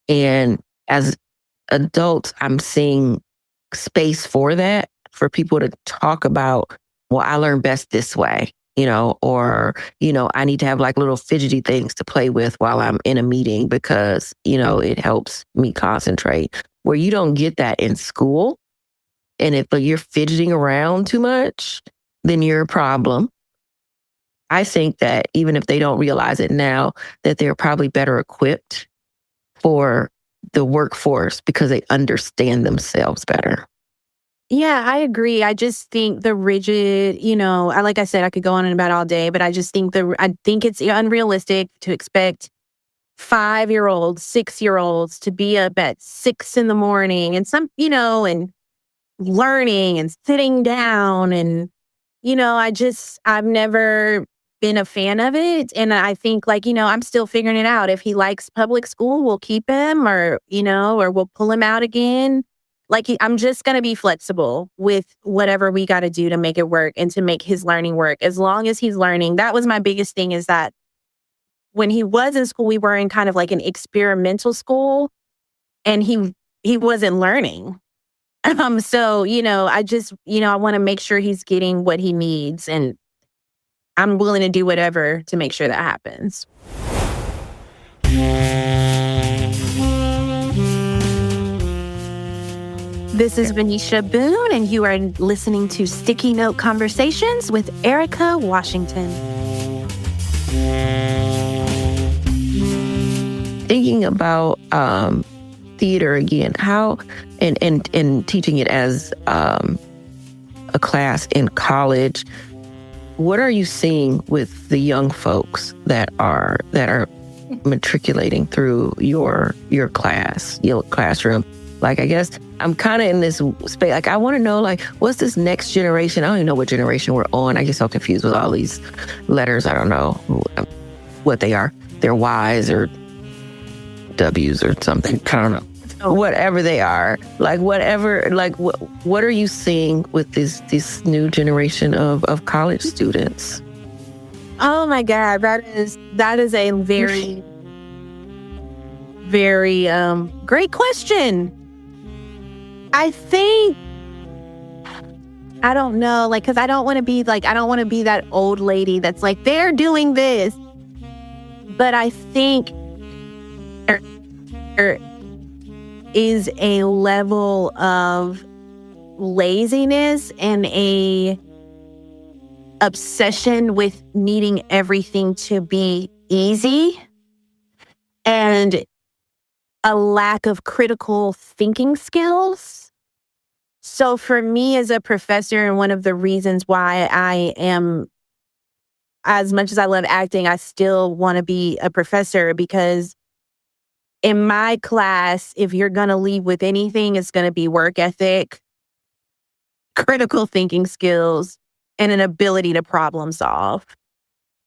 S5: And as adults, I'm seeing space for that, for people to talk about, well, I learn best this way, or, I need to have like little fidgety things to play with while I'm in a meeting because, it helps me concentrate. Where you don't get that in school. And if you're fidgeting around too much, then you're a problem. I think that even if they don't realize it now, that they're probably better equipped for the workforce because they understand themselves better.
S1: Yeah, I agree. I just think the rigid, like I said, I could go on and about all day, but I just think it's unrealistic to expect 5-year-olds, 6-year-olds to be up at 6 in the morning and and learning and sitting down. And, I've never been a fan of it. And I think I'm still figuring it out. If he likes public school, we'll keep him or we'll pull him out again. I'm just going to be flexible with whatever we got to do to make it work and to make his learning work. As long as he's learning, that was my biggest thing, is that when he was in school, we were in kind of like an experimental school and he wasn't learning. So, I just, I want to make sure he's getting what he needs, and I'm willing to do whatever to make sure that happens. This is Vanecia Boone, and you are listening to Sticky Note Conversations with Erika Washington.
S5: Thinking about theater again, how and teaching it as a class in college, what are you seeing with the young folks that are matriculating through your classroom? I guess I'm kind of in this space. I want to know, what's this next generation? I don't even know what generation we're on. I get so confused with all these letters. I don't know what they are. They're Y's or W's or something. I don't know. Whatever they are. What are you seeing with this new generation of college students?
S1: Oh my God, that is a very, very great question. I think I don't know, like, because I don't want to be like, I don't want to be that old lady that's like, they're doing this. But I think there is a level of laziness and a obsession with needing everything to be easy and a lack of critical thinking skills. So for me as a professor, and one of the reasons why I am, as much as I love acting, I still want to be a professor, because in my class, if you're going to leave with anything, it's going to be work ethic, critical thinking skills, and an ability to problem solve.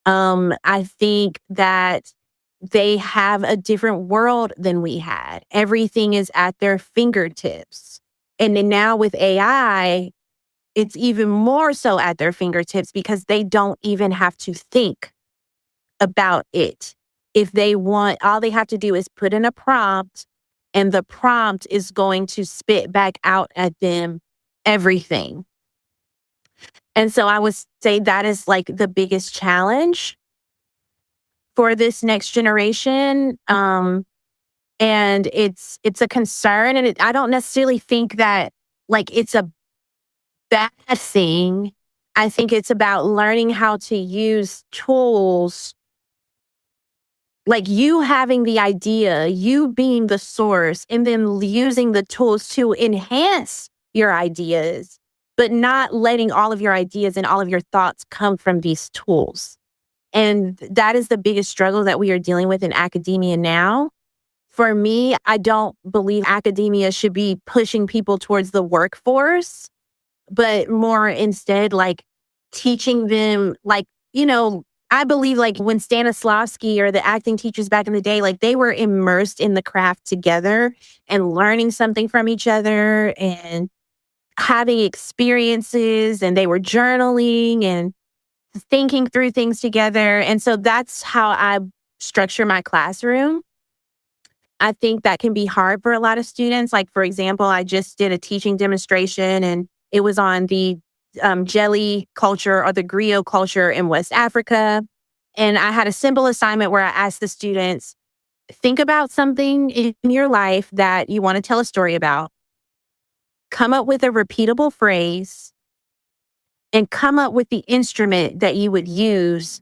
S1: I think that they have a different world than we had. Everything is at their fingertips. And then now with AI, it's even more so at their fingertips, because they don't even have to think about it. If they want, all they have to do is put in a prompt, and the prompt is going to spit back out at them everything. And so I would say that is like the biggest challenge for this next generation. And it's a concern. And I don't necessarily think that like it's a bad thing. I think it's about learning how to use tools, like you having the idea, you being the source, and then using the tools to enhance your ideas, but not letting all of your ideas and all of your thoughts come from these tools. And that is the biggest struggle that we are dealing with in academia now. For me, I don't believe academia should be pushing people towards the workforce, but more instead like teaching them, like, I believe like when Stanislavski or the acting teachers back in the day, like they were immersed in the craft together and learning something from each other and having experiences, and they were journaling and thinking through things together. And so that's how I structure my classroom. I think that can be hard for a lot of students. Like, for example, I just did a teaching demonstration, and it was on the jelly culture or the griot culture in West Africa. And I had a simple assignment where I asked the students, think about something in your life that you want to tell a story about. Come up with a repeatable phrase and come up with the instrument that you would use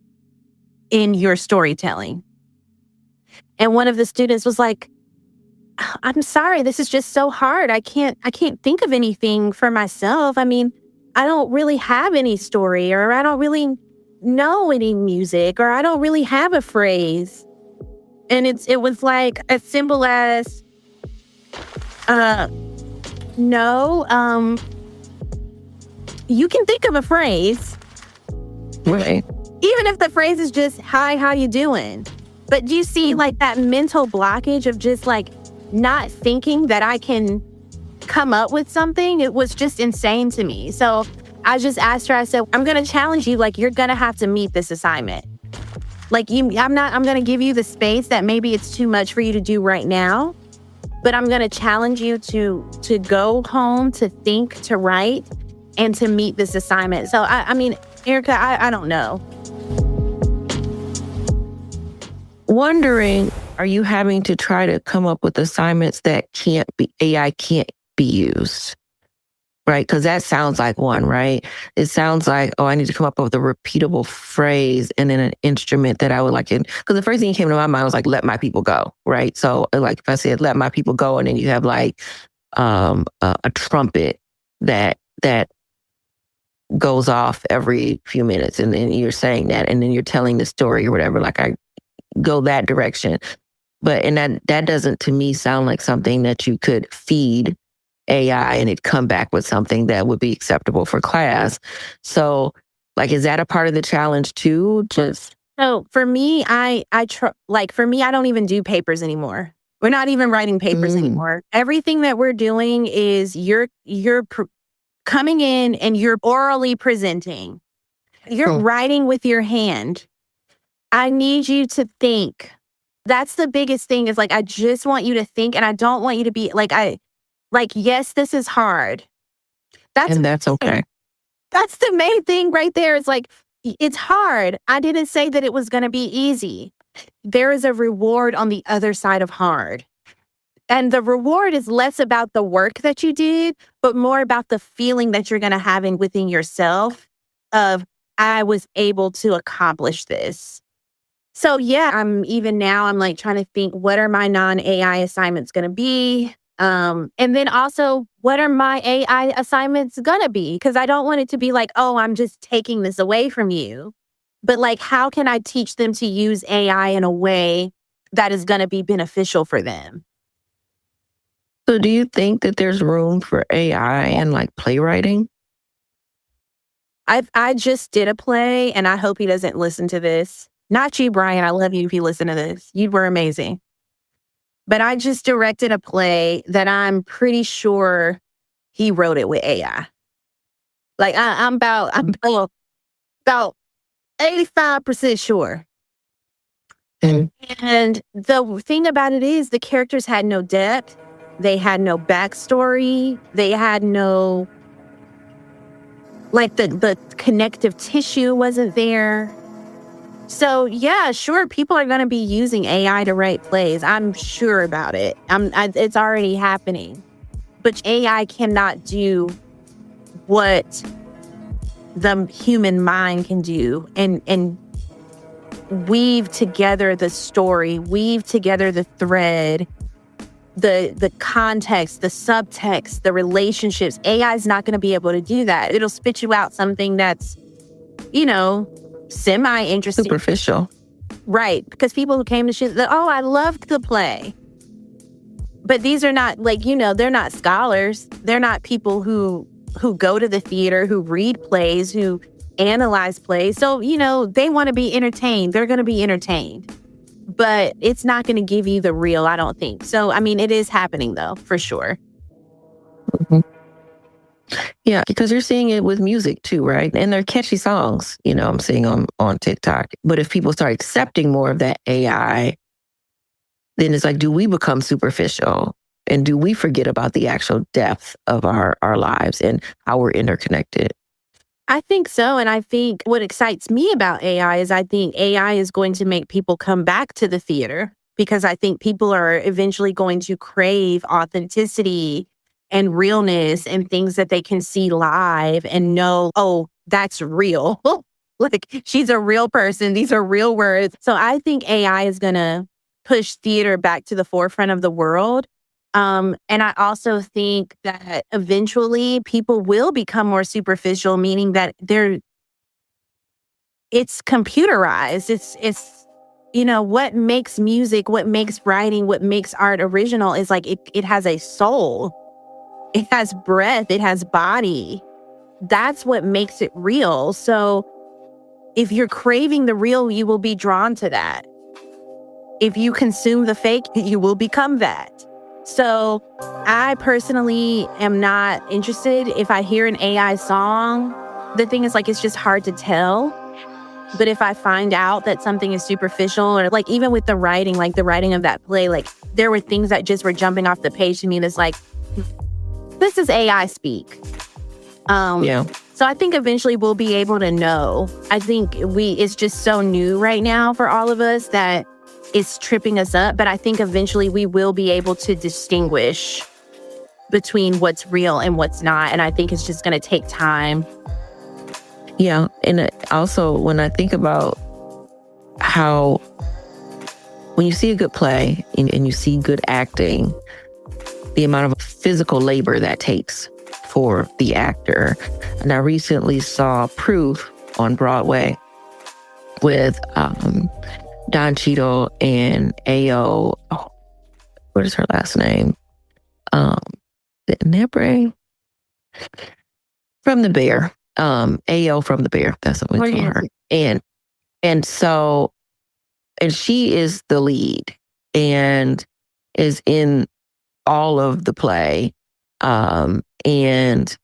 S1: in your storytelling. And one of the students was like, I'm sorry, this is just so hard. I can't think of anything for myself. I mean, I don't really have any story, or I don't really know any music, or I don't really have a phrase. And it was like as simple as, no, you can think of a phrase.
S5: Right.
S1: Even if the phrase is just, hi, how you doing? But do you see like that mental blockage of just like not thinking that I can come up with something? It was just insane to me. So I just asked her, I said, I'm going to challenge you. Like, you're going to have to meet this assignment. Like I'm going to give you the space that maybe it's too much for you to do right now, but I'm going to challenge you to go home, to think, to write, and to meet this assignment. So I mean, Erika, I don't know.
S5: Wondering, are you having to try to come up with assignments that AI can't be used? Right? Because that sounds like one, right? It sounds like, I need to come up with a repeatable phrase and then an instrument that I would like it. Because the first thing that came to my mind was like, let my people go, right? So like if I said, let my people go, and then you have like a trumpet that goes off every few minutes, and then you're saying that, and then you're telling the story or whatever, like I go that direction. But, and that doesn't to me sound like something that you could feed AI and it'd come back with something that would be acceptable for class. So like, is that a part of the challenge too?
S1: So for me, I don't even do papers anymore. We're not even writing papers anymore. Everything that we're doing is you're coming in and you're orally presenting. You're writing with your hand. I need you to think. That's the biggest thing, is like, I just want you to think, and I don't want you to be like, yes, this is hard.
S5: And that's okay.
S1: That's the main thing right there. It's like, it's hard. I didn't say that it was going to be easy. There is a reward on the other side of hard. And the reward is less about the work that you did, but more about the feeling that you're going to have within yourself of, I was able to accomplish this. So yeah, I'm like trying to think, what are my non-AI assignments going to be? And then also, what are my AI assignments going to be? Because I don't want it to be like, oh, I'm just taking this away from you. But like, how can I teach them to use AI in a way that is going to be beneficial for them?
S5: So do you think that there's room for AI and like playwriting?
S1: I just did a play, and I hope he doesn't listen to this. Not you, Brian. I love you if you listen to this. You were amazing. But I just directed a play that I'm pretty sure he wrote it with AI. Like I'm about 85% sure.
S5: Mm.
S1: And the thing about it is the characters had no depth. They had no backstory. They had no, like the connective tissue wasn't there. So yeah, sure, people are going to be using AI to write plays. I'm sure about it. It's already happening. But AI cannot do what the human mind can do and weave together the story, weave together the thread, the context, the subtext, the relationships. AI is not going to be able to do that. It'll spit you out something that's, semi-interesting.
S5: Superficial.
S1: Right. Because people who came to shit, oh, I loved the play. But these are not they're not scholars. They're not people who go to the theater, who read plays, who analyze plays. So, they want to be entertained. They're going to be entertained. But it's not going to give you the real, I don't think. So, it is happening, though, for sure.
S5: Mm-hmm. Yeah, because you're seeing it with music too, right? And they're catchy songs, I'm seeing on TikTok. But if people start accepting more of that AI, then it's like, do we become superficial? And do we forget about the actual depth of our lives and how we're interconnected?
S1: I think so. And I think what excites me about AI is I think AI is going to make people come back to the theater, because I think people are eventually going to crave authenticity and realness and things that they can see live and know, oh, that's real. Like, she's a real person. These are real words. So I think AI is going to push theater back to the forefront of the world. And I also think that eventually people will become more superficial, meaning that it's computerized. It's what makes music, what makes writing, what makes art original is like it has a soul. It has breath. It has body. That's what makes it real. So if you're craving the real, you will be drawn to that. If you consume the fake, you will become that. So I personally am not interested. If I hear an AI song, the thing is, like, it's just hard to tell. But if I find out that something is superficial, or like even with the writing, like the writing of that play, like there were things that just were jumping off the page to me that's like, this is AI speak.
S5: Yeah.
S1: So I think eventually we'll be able to know. I think it's just so new right now for all of us that it's tripping us up. But I think eventually we will be able to distinguish between what's real and what's not. And I think it's just going to take time.
S5: Yeah. And also when I think about how when you see a good play and you see good acting, the amount of physical labor that takes for the actor. And I recently saw Proof on Broadway with Don Cheadle and Ao. Oh, what is her last name? Nebre from The Bear. Ao from The Bear. That's what we call her. And so she is the lead and is in all of the play. And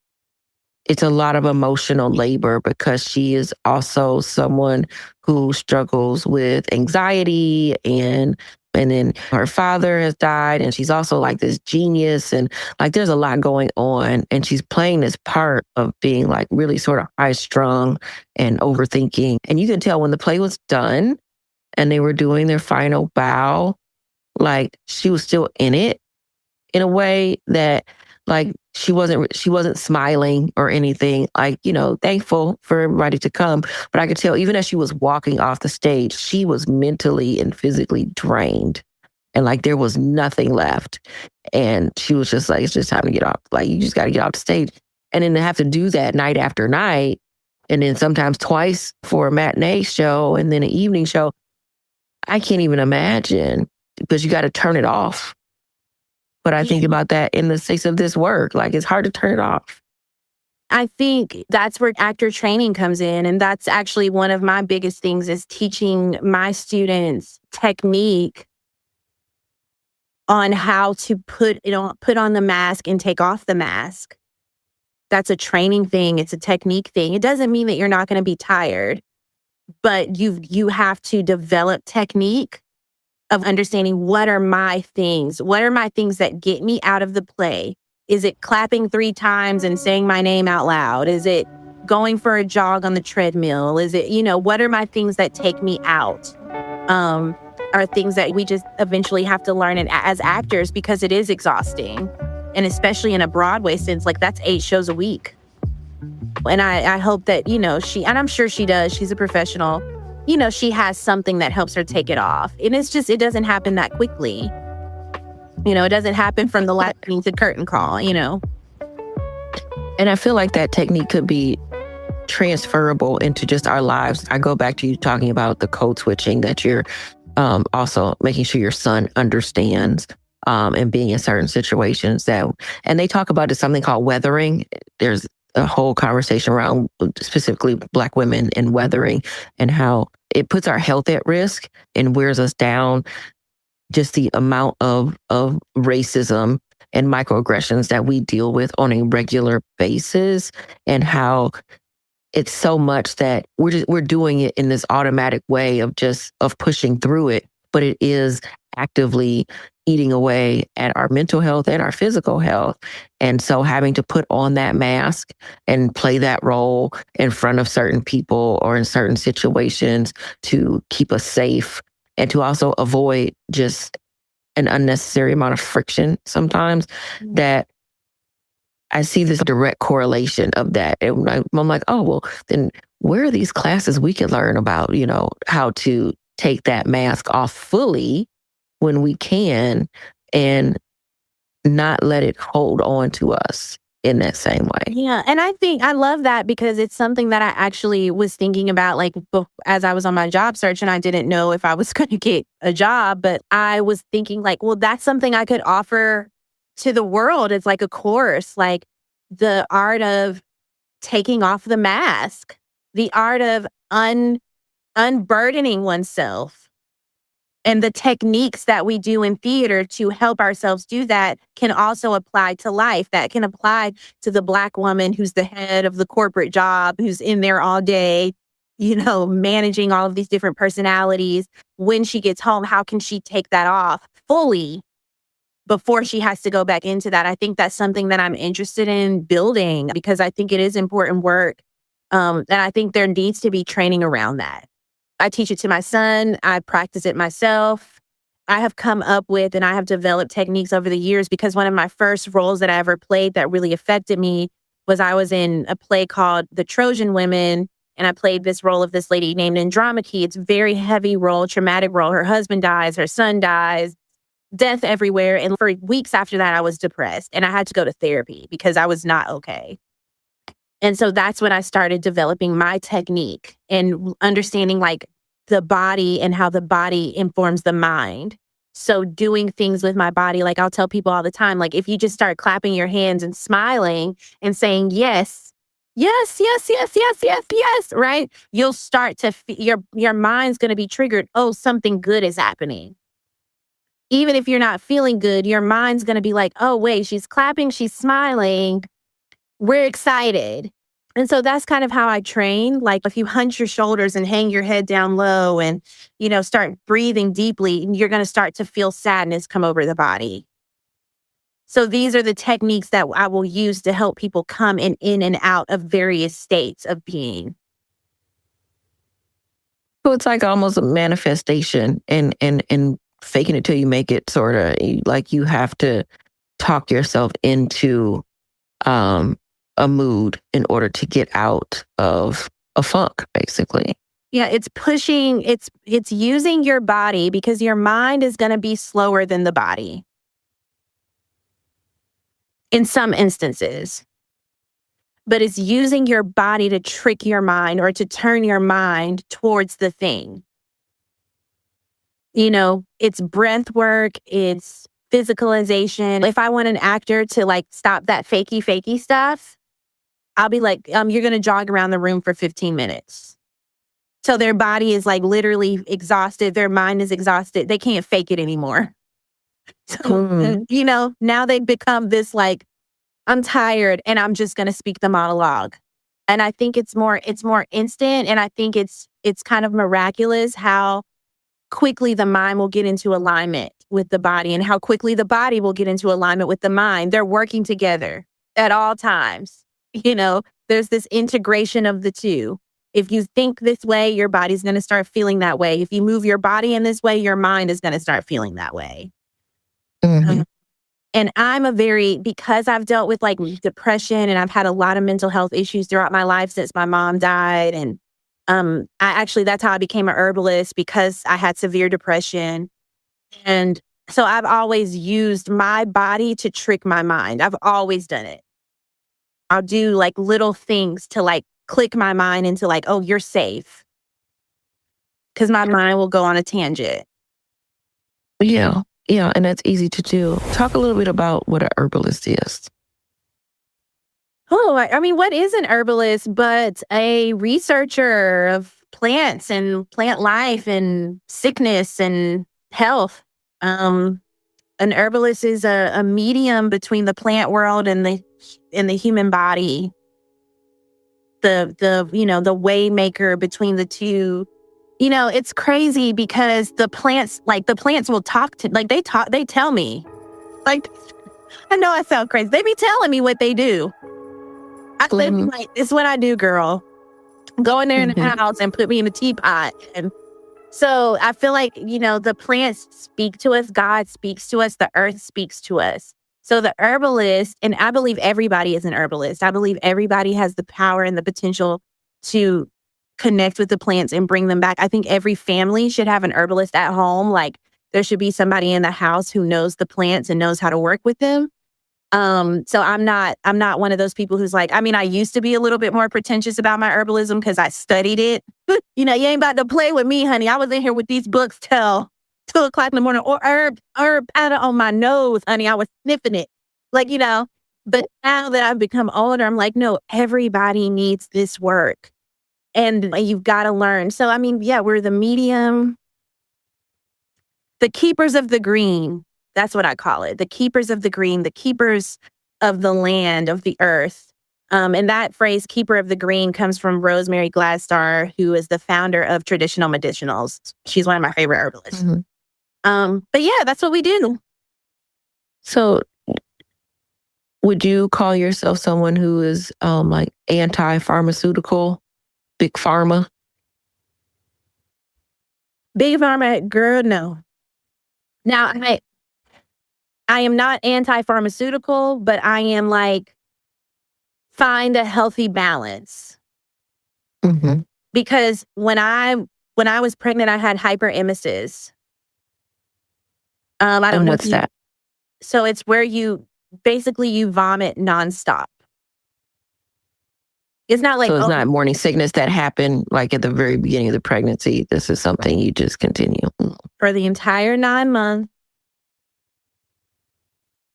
S5: it's a lot of emotional labor because she is also someone who struggles with anxiety and And then her father has died, and she's also like this genius, and like there's a lot going on. And she's playing this part of being like really sort of high strung and overthinking. And you can tell when the play was done and they were doing their final bow, like she was still in it in a way that like she wasn't smiling or anything, like, thankful for everybody to come. But I could tell even as she was walking off the stage, she was mentally and physically drained. And like there was nothing left. And she was just like, it's just time to get off. Like, you just got to get off the stage. And then to have to do that night after night, and then sometimes twice for a matinee show and then an evening show, I can't even imagine, because you got to turn it off. But I think about that in the space of this work. Like, it's hard to turn it off.
S1: I think that's where actor training comes in. And that's actually one of my biggest things, is teaching my students technique on how to put on the mask and take off the mask. That's a training thing. It's a technique thing. It doesn't mean that you're not going to be tired, but you have to develop technique of understanding what are my things? What are my things that get me out of the play? Is it clapping 3 times and saying my name out loud? Is it going for a jog on the treadmill? Is it, what are my things that take me out? Are things that we just eventually have to learn as actors, because it is exhausting. And especially in a Broadway sense, like that's 8 shows a week. And I hope that, she, and I'm sure she does, she's a professional, she has something that helps her take it off. And it doesn't happen that quickly. It doesn't happen from the last scene to curtain call, And
S5: I feel like that technique could be transferable into just our lives. I go back to you talking about the code switching, that you're also making sure your son understands and being in certain situations and they talk about something called weathering. There's a whole conversation around specifically Black women and weathering, and how it puts our health at risk and wears us down. Just the amount of racism and microaggressions that we deal with on a regular basis, and how it's so much that we're doing it in this automatic way of pushing through it, but it is actively eating away at our mental health and our physical health. And so having to put on that mask and play that role in front of certain people or in certain situations to keep us safe, and to also avoid just an unnecessary amount of friction sometimes, that I see this direct correlation of that. And I'm like, oh, well, then where are these classes we can learn about, how to take that mask off fully when we can, and not let it hold on to us in that same way.
S1: Yeah. And I think I love that, because it's something that I actually was thinking about, like, as I was on my job search, and I didn't know if I was going to get a job, but I was thinking like, well, that's something I could offer to the world. It's like a course, like the art of taking off the mask, the art of unburdening oneself. And the techniques that we do in theater to help ourselves do that can also apply to life. That can apply to the Black woman who's the head of the corporate job, who's in there all day, managing all of these different personalities. When she gets home, how can she take that off fully before she has to go back into that? I think that's something that I'm interested in building, because I think it is important work. And I think there needs to be training around that. I teach it to my son. I practice it myself. I have come up with and I have developed techniques over the years, because one of my first roles that I ever played that really affected me was I was in a play called The Trojan Women, and I played this role of this lady named Andromache. It's a very heavy role, traumatic role. Her husband dies, her son dies, death everywhere. And for weeks after that, I was depressed and I had to go to therapy because I was not okay. And so that's when I started developing my technique and understanding like the body and how the body informs the mind. So doing things with my body, like I'll tell people all the time, like if you just start clapping your hands and smiling and saying, yes, yes, yes, yes, yes, yes, yes, right? You'll start to, your mind's going to be triggered. Oh, something good is happening. Even if you're not feeling good, your mind's going to be like, oh, wait, she's clapping, she's smiling. We're excited. And so that's kind of how I train. Like if you hunch your shoulders and hang your head down low and, start breathing deeply, you're going to start to feel sadness come over the body. So these are the techniques that I will use to help people come in and out of various states of being.
S5: So it's like almost a manifestation and faking it till you make it, sort of like you have to talk yourself into a mood in order to get out of a funk, basically.
S1: Yeah, it's pushing, it's using your body because your mind is going to be slower than the body in some instances. But it's using your body to trick your mind or to turn your mind towards the thing. It's breath work, it's physicalization. If I want an actor to like stop that fakey stuff, I'll be like, you're going to jog around the room for 15 minutes. So their body is like literally exhausted. Their mind is exhausted. They can't fake it anymore. So, now they've become this like, I'm tired and I'm just going to speak the monologue. And I think it's more instant. And I think it's kind of miraculous how quickly the mind will get into alignment with the body and how quickly the body will get into alignment with the mind. They're working together at all times. There's this integration of the two. If you think this way, your body's going to start feeling that way. If you move your body in this way, your mind is going to start feeling that way.
S5: Mm-hmm.
S1: And because I've dealt with like depression and I've had a lot of mental health issues throughout my life since my mom died. And that's how I became an herbalist, because I had severe depression. And so I've always used my body to trick my mind. I've always done it. I'll do like little things to like click my mind into like, oh, you're safe. Because my mind will go on a tangent.
S5: Yeah. Yeah, and that's easy to do. Talk a little bit about what an herbalist is.
S1: Oh, I mean, what is an herbalist but a researcher of plants and plant life and sickness and health? An herbalist is a medium between the plant world and the human body. The way maker between the two. It's crazy because the plants will talk to, like they tell me, like, I know I sound crazy. They be telling me what they do. I said, like, it's what I do, girl. Go in there in the house and put me in a teapot. And so I feel like, the plants speak to us. God speaks to us. The earth speaks to us. So the herbalist, and I believe everybody is an herbalist. I believe everybody has the power and the potential to connect with the plants and bring them back. I think every family should have an herbalist at home. Like there should be somebody in the house who knows the plants and knows how to work with them. So I'm not one of those people who's like, I mean, I used to be a little bit more pretentious about my herbalism because I studied it. You ain't about to play with me, honey. I was in here with these books till 2:00 in the morning, or herb powder on my nose, honey. I was sniffing it. Like, but now that I've become older, I'm like, no, everybody needs this work. And you've got to learn. So, I mean, yeah, we're the medium, the keepers of the green. That's what I call it. The keepers of the green, the keepers of the land, of the earth. And that phrase, keeper of the green, comes from Rosemary Gladstar, who is the founder of Traditional Medicinals. She's one of my favorite herbalists.
S5: Mm-hmm.
S1: But yeah, that's what we do.
S5: So would you call yourself someone who is like anti-pharmaceutical? Big pharma?
S1: Big pharma, girl, no. Now, I am not anti-pharmaceutical, but I am like, find a healthy balance.
S5: Mm-hmm.
S1: Because when I was pregnant, I had hyperemesis. I don't know
S5: what's that?
S1: So it's where you vomit nonstop. It's not like,
S5: so it's not morning sickness that happened like at the very beginning of the pregnancy. This is something you just continue.
S1: For the entire 9 months,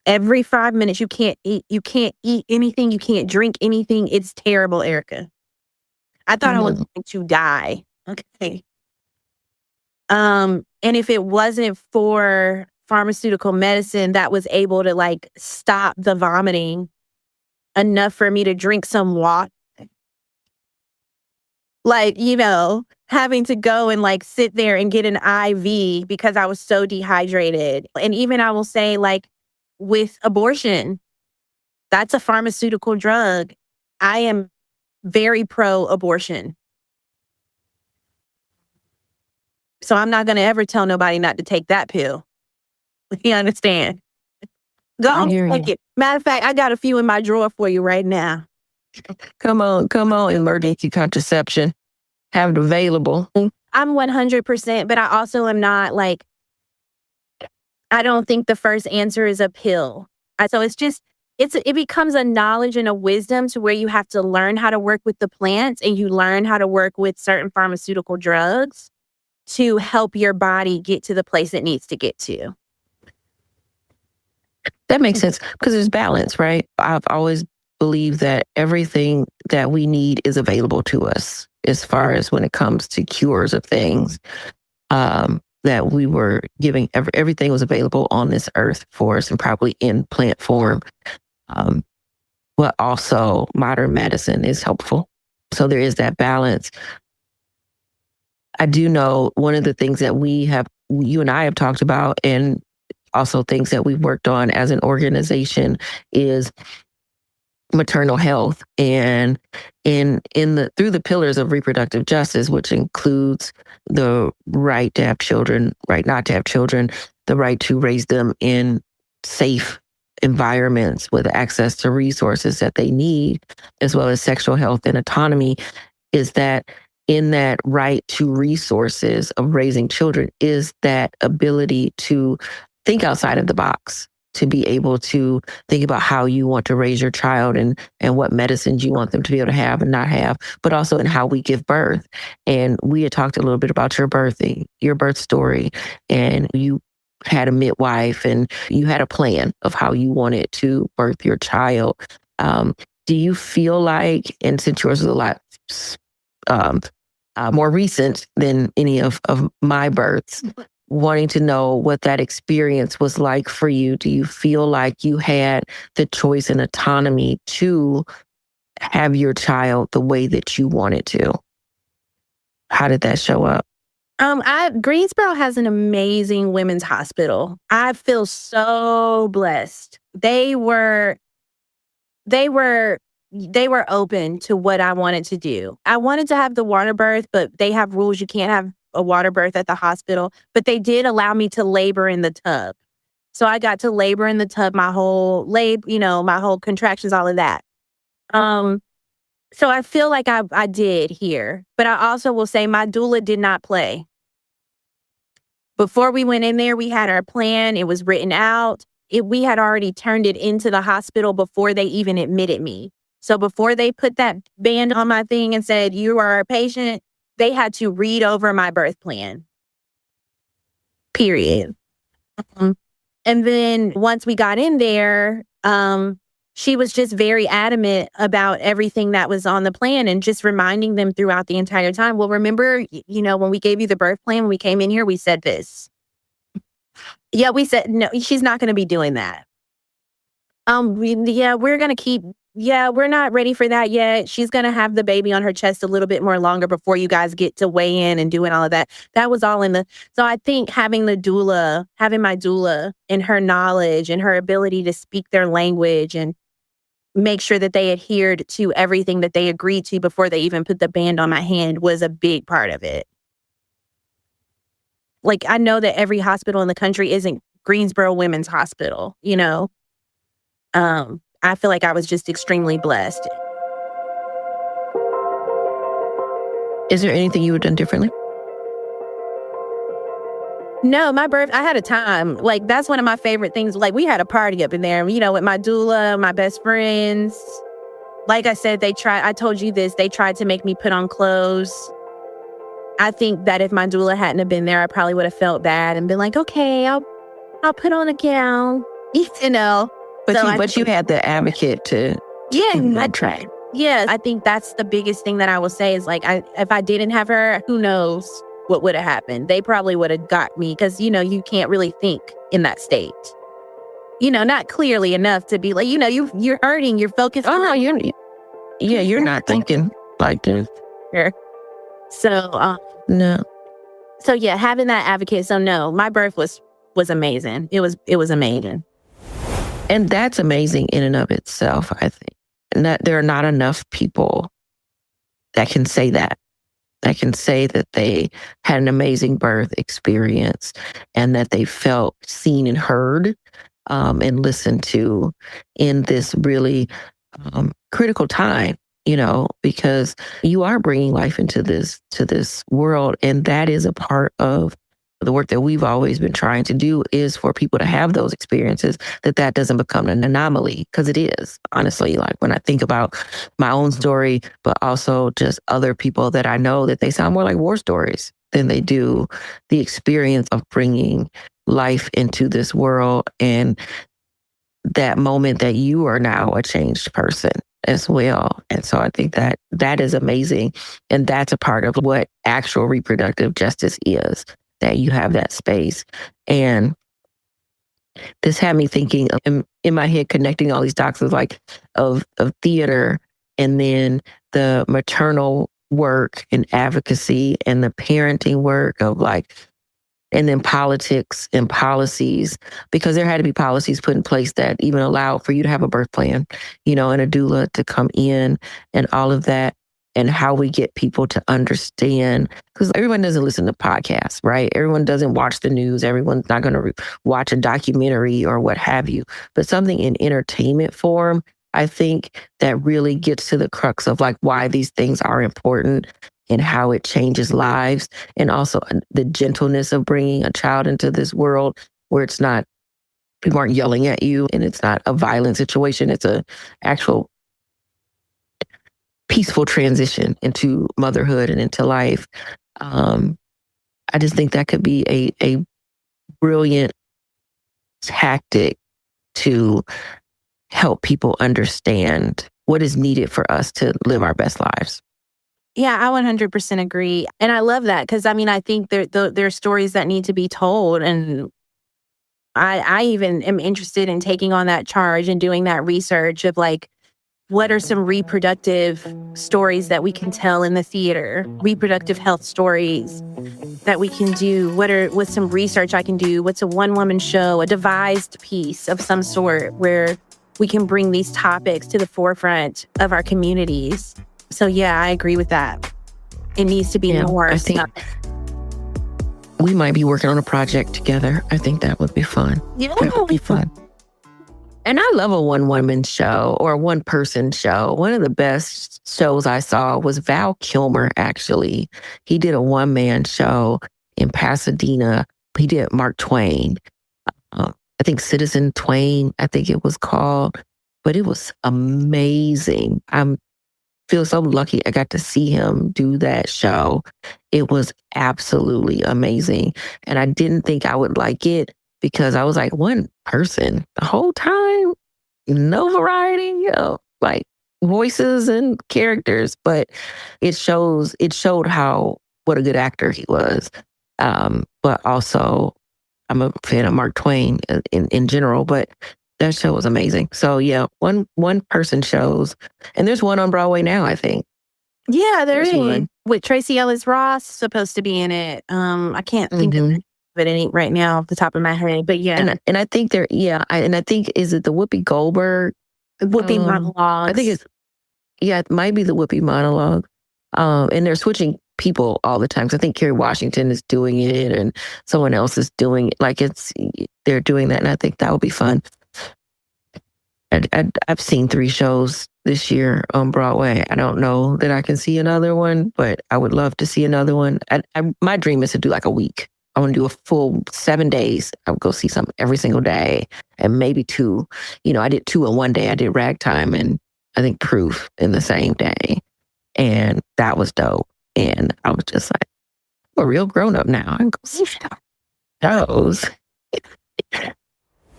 S1: every 5 minutes, you can't eat anything. You can't drink anything. It's terrible, Erika. I thought I was going to die. Okay. And if it wasn't for pharmaceutical medicine that was able to like stop the vomiting enough for me to drink some water, Like, having to go and like sit there and get an IV because I was so dehydrated. And even I will say, like, with abortion, that's a pharmaceutical drug. I am very pro-abortion. So I'm not going to ever tell nobody not to take that pill. You understand? Go on, take it. Matter of fact, I got a few in my drawer for you right now.
S5: Come on, emergency contraception. Have it available.
S1: I'm 100%, but I also am not like, I don't think the first answer is a pill. So it's just, it becomes a knowledge and a wisdom to where you have to learn how to work with the plants and you learn how to work with certain pharmaceutical drugs to help your body get to the place it needs to get to.
S5: That makes sense because there's balance, right? I've always believed that everything that we need is available to us as far as when it comes to cures of things. That we were giving, everything was available on this earth for us and probably in plant form. But also modern medicine is helpful. So there is that balance. I do know one of the things that you and I have talked about, and also things that we've worked on as an organization, is maternal health, and through the pillars of reproductive justice, which includes the right to have children, right not to have children, the right to raise them in safe environments with access to resources that they need, as well as sexual health and autonomy, is that in that right to resources of raising children is that ability to think outside of the box, to be able to think about how you want to raise your child and what medicines you want them to be able to have and not have, but also in how we give birth. And we had talked a little bit about your birth story, and you had a midwife and you had a plan of how you wanted to birth your child. Do you feel like, and since yours is a lot more recent than any of my births, wanting to know what that experience was like for you. Do you feel like you had the choice and autonomy to have your child the way that you wanted to? How did that show up?
S1: Greensboro has an amazing women's hospital. I feel so blessed. They were open to what I wanted to do. I wanted to have the water birth, but they have rules. You can't have a water birth at the hospital, but they did allow me to labor in the tub. So I got to labor in the tub, my whole my whole contractions, all of that. So I feel like I did here, but I also will say my doula did not play. Before we went in there, we had our plan. It was written out. We had already turned it into the hospital before they even admitted me. So before they put that band on my thing and said, "You are a patient," they had to read over my birth plan. Period. And then once we got in there, she was just very adamant about everything that was on the plan and just reminding them throughout the entire time. Well, remember, when we gave you the birth plan, when we came in here, we said this. Yeah, we said, no, she's not going to be doing that. We're not ready for that yet. She's going to have the baby on her chest a little bit more longer before you guys get to weigh in and doing all of that. That was all so I think having my doula and her knowledge and her ability to speak their language and make sure that they adhered to everything that they agreed to before they even put the band on my hand was a big part of it. Like, I know that every hospital in the country isn't Greensboro Women's Hospital, I feel like I was just extremely blessed.
S5: Is there anything you would have done differently?
S1: No, I had a time. Like, that's one of my favorite things. Like, we had a party up in there, with my doula, my best friends. Like I said, I told you this, they tried to make me put on clothes. I think that if my doula hadn't have been there, I probably would have felt bad and been like, okay, I'll put on a gown,
S5: But you had the advocate to try.
S1: Yeah, I think that's the biggest thing that I will say is like, if I didn't have her, who knows what would have happened? They probably would have got me because, you can't really think in that state. Not clearly enough to be like, you're hurting, you're focused.
S5: Oh, no, you're not thinking like this.
S1: Sure. So,
S5: No.
S1: so yeah, having that advocate. So no, my birth was amazing. It was amazing.
S5: And that's amazing in and of itself, I think. And that there are not enough people that can say that can say that they had an amazing birth experience and that they felt seen and heard and listened to in this really critical time, because you are bringing life into this world. And that is a part of the work that we've always been trying to do, is for people to have those experiences, that doesn't become an anomaly, because it is, honestly. Like, when I think about my own story, but also just other people that I know, that they sound more like war stories than they do the experience of bringing life into this world, and that moment that you are now a changed person as well. And so I think that is amazing. And that's a part of what actual reproductive justice is, that you have that space. And this had me thinking in my head, connecting all these dots of theater, and then the maternal work and advocacy, and the parenting work of and then politics and policies, because there had to be policies put in place that even allowed for you to have a birth plan, and a doula to come in, and all of that, and how we get people to understand, because everyone doesn't listen to podcasts, right? Everyone doesn't watch the news. Everyone's not going to watch a documentary or what have you, but something in entertainment form, I think, that really gets to the crux of why these things are important, and how it changes lives, and also the gentleness of bringing a child into this world where it's not, people aren't yelling at you, and it's not a violent situation. It's a actual peaceful transition into motherhood and into life. I just think that could be a brilliant tactic to help people understand what is needed for us to live our best lives.
S1: Yeah, I 100% agree. And I love that, because I think there are stories that need to be told. And I even am interested in taking on that charge and doing that research of what are some reproductive stories that we can tell in the theater, reproductive health stories that we can do. What's some research I can do? What's a one-woman show, a devised piece of some sort where we can bring these topics to the forefront of our communities? So yeah, I agree with that. It needs to be more.
S5: I think we might be working on a project together. I think that would be fun.
S1: Yeah.
S5: That would be fun. And I love a one-woman show or a one-person show. One of the best shows I saw was Val Kilmer, actually. He did a one-man show in Pasadena. He did Mark Twain. I think Citizen Twain, I think it was called. But it was amazing. I feel so lucky I got to see him do that show. It was absolutely amazing. And I didn't think I would like it, because I was like, one person the whole time, no variety of voices and characters, but it showed what a good actor he was. But also, I'm a fan of Mark Twain in general, but that show was amazing. So yeah, one person shows, and there's one on Broadway now, I think.
S1: Yeah, there's one with Tracy Ellis Ross supposed to be in it. I can't think of it right now off the top of my head, but yeah.
S5: And I think I think, is it the Whoopi Goldberg?
S1: Whoopi monologue.
S5: I think it might be the Whoopi monologue. And they're switching people all the time. So I think Kerry Washington is doing it, and someone else is doing it. They're doing that, and I think that would be fun. I've seen 3 shows this year on Broadway. I don't know that I can see another one, but I would love to see another one. My dream is to do a week. I want to do a full 7 days. I would go see something every single day, and maybe 2. I did 2 in one day. I did Ragtime and I think Proof in the same day. And that was dope. And I was just like, I'm a real grown up now. I can go see shows.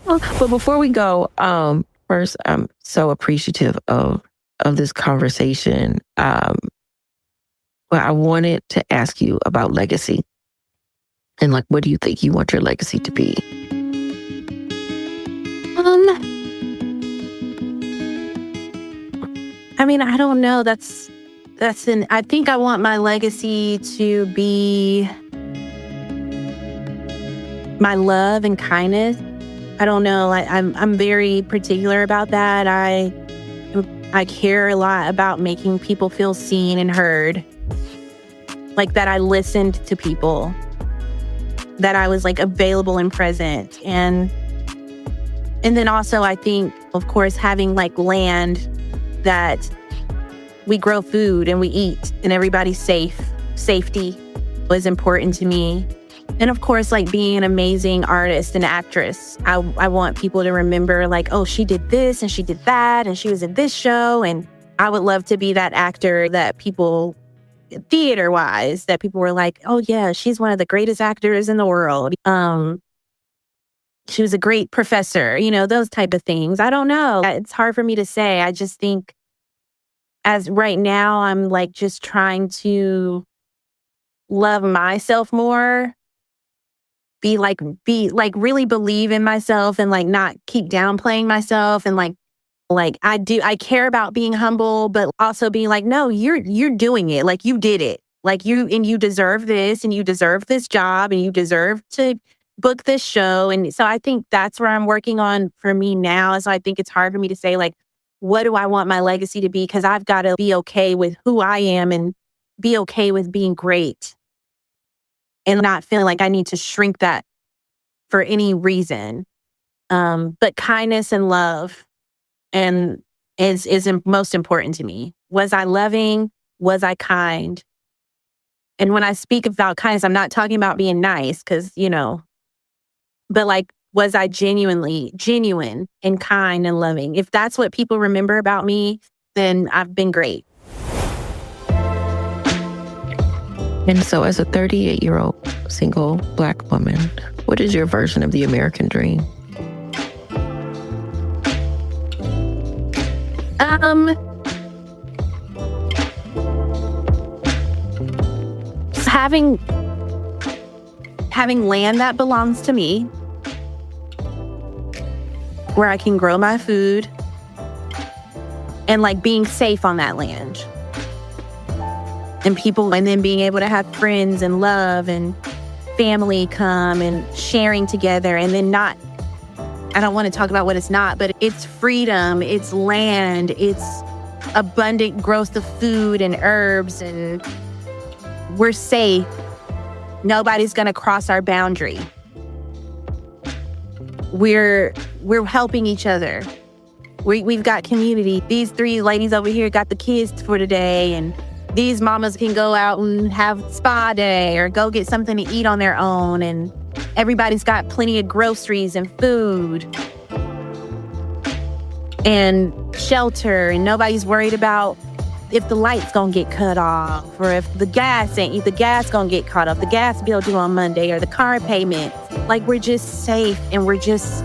S5: But before we go, first, I'm so appreciative of this conversation. But I wanted to ask you about legacy. And what do you think you want your legacy to be?
S1: I don't know. That's I think I want my legacy to be my love and kindness. I don't know. I'm very particular about that. I care a lot about making people feel seen and heard. Like that I listened to people, that I was like available and present. And then also I think, of course, having like land that we grow food and we eat and everybody's safety was important to me. And of course, like being an amazing artist and actress, I want people to remember like, oh, she did this and she did that and she was in this show. And I would love to be that actor that people, theater-wise, that people were like, oh yeah, she's one of the greatest actors in the world. She was a great professor, those type of things. I don't know. It's hard for me to say. I just think as right now, I'm like just trying to love myself more, be like really believe in myself and like not keep downplaying myself and like I care about being humble, but also being like, no, you're doing it. Like you did it. Like you deserve this and you deserve this job and you deserve to book this show. And so I think that's where I'm working on for me now. So I think it's hard for me to say like, what do I want my legacy to be? Because I've got to be okay with who I am and be okay with being great and not feeling like I need to shrink that for any reason. But kindness and love and is most important to me. Was I loving? Was I kind? And when I speak about kindness, I'm not talking about being nice because, but like, was I genuine and kind and loving? If that's what people remember about me, then I've been great.
S5: And so as a 38-year-old single Black woman, what is your version of the American dream?
S1: Having land that belongs to me, where I can grow my food, and like being safe on that land. And then being able to have friends and love and family come and sharing together, and then I don't want to talk about what it's not, but it's freedom, it's land, it's abundant growth of food and herbs, and we're safe. Nobody's going to cross our boundary. We're helping each other. We've got community. These 3 ladies over here got the kids for today, and these mamas can go out and have spa day or go get something to eat on their own, and everybody's got plenty of groceries and food and shelter, and nobody's worried about if the light's gonna get cut off or if the gas gonna get cut off, the gas bill due on Monday or the car payment. Like we're just safe and we're just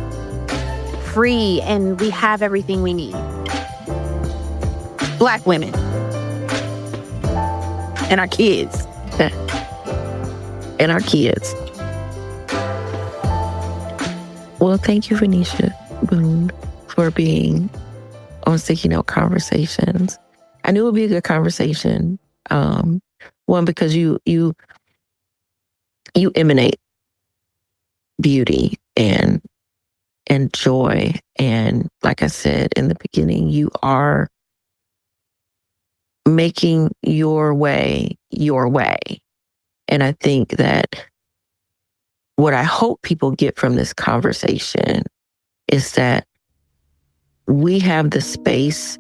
S1: free and we have everything we need. Black women. And our kids.
S5: And our kids. Well, thank you, Vanecia Boone, for being on Sticky Note Conversations. I knew it would be a good conversation. One, because you emanate beauty and joy. And like I said in the beginning, you are making your way your way. And I think that what I hope people get from this conversation is that we have the space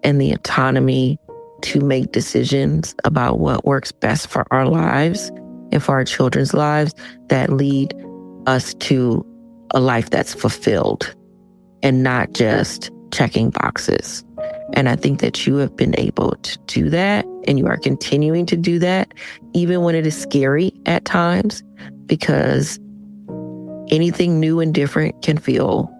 S5: and the autonomy to make decisions about what works best for our lives and for our children's lives that lead us to a life that's fulfilled and not just checking boxes. And I think that you have been able to do that, and you are continuing to do that, even when it is scary at times, because anything new and different can feel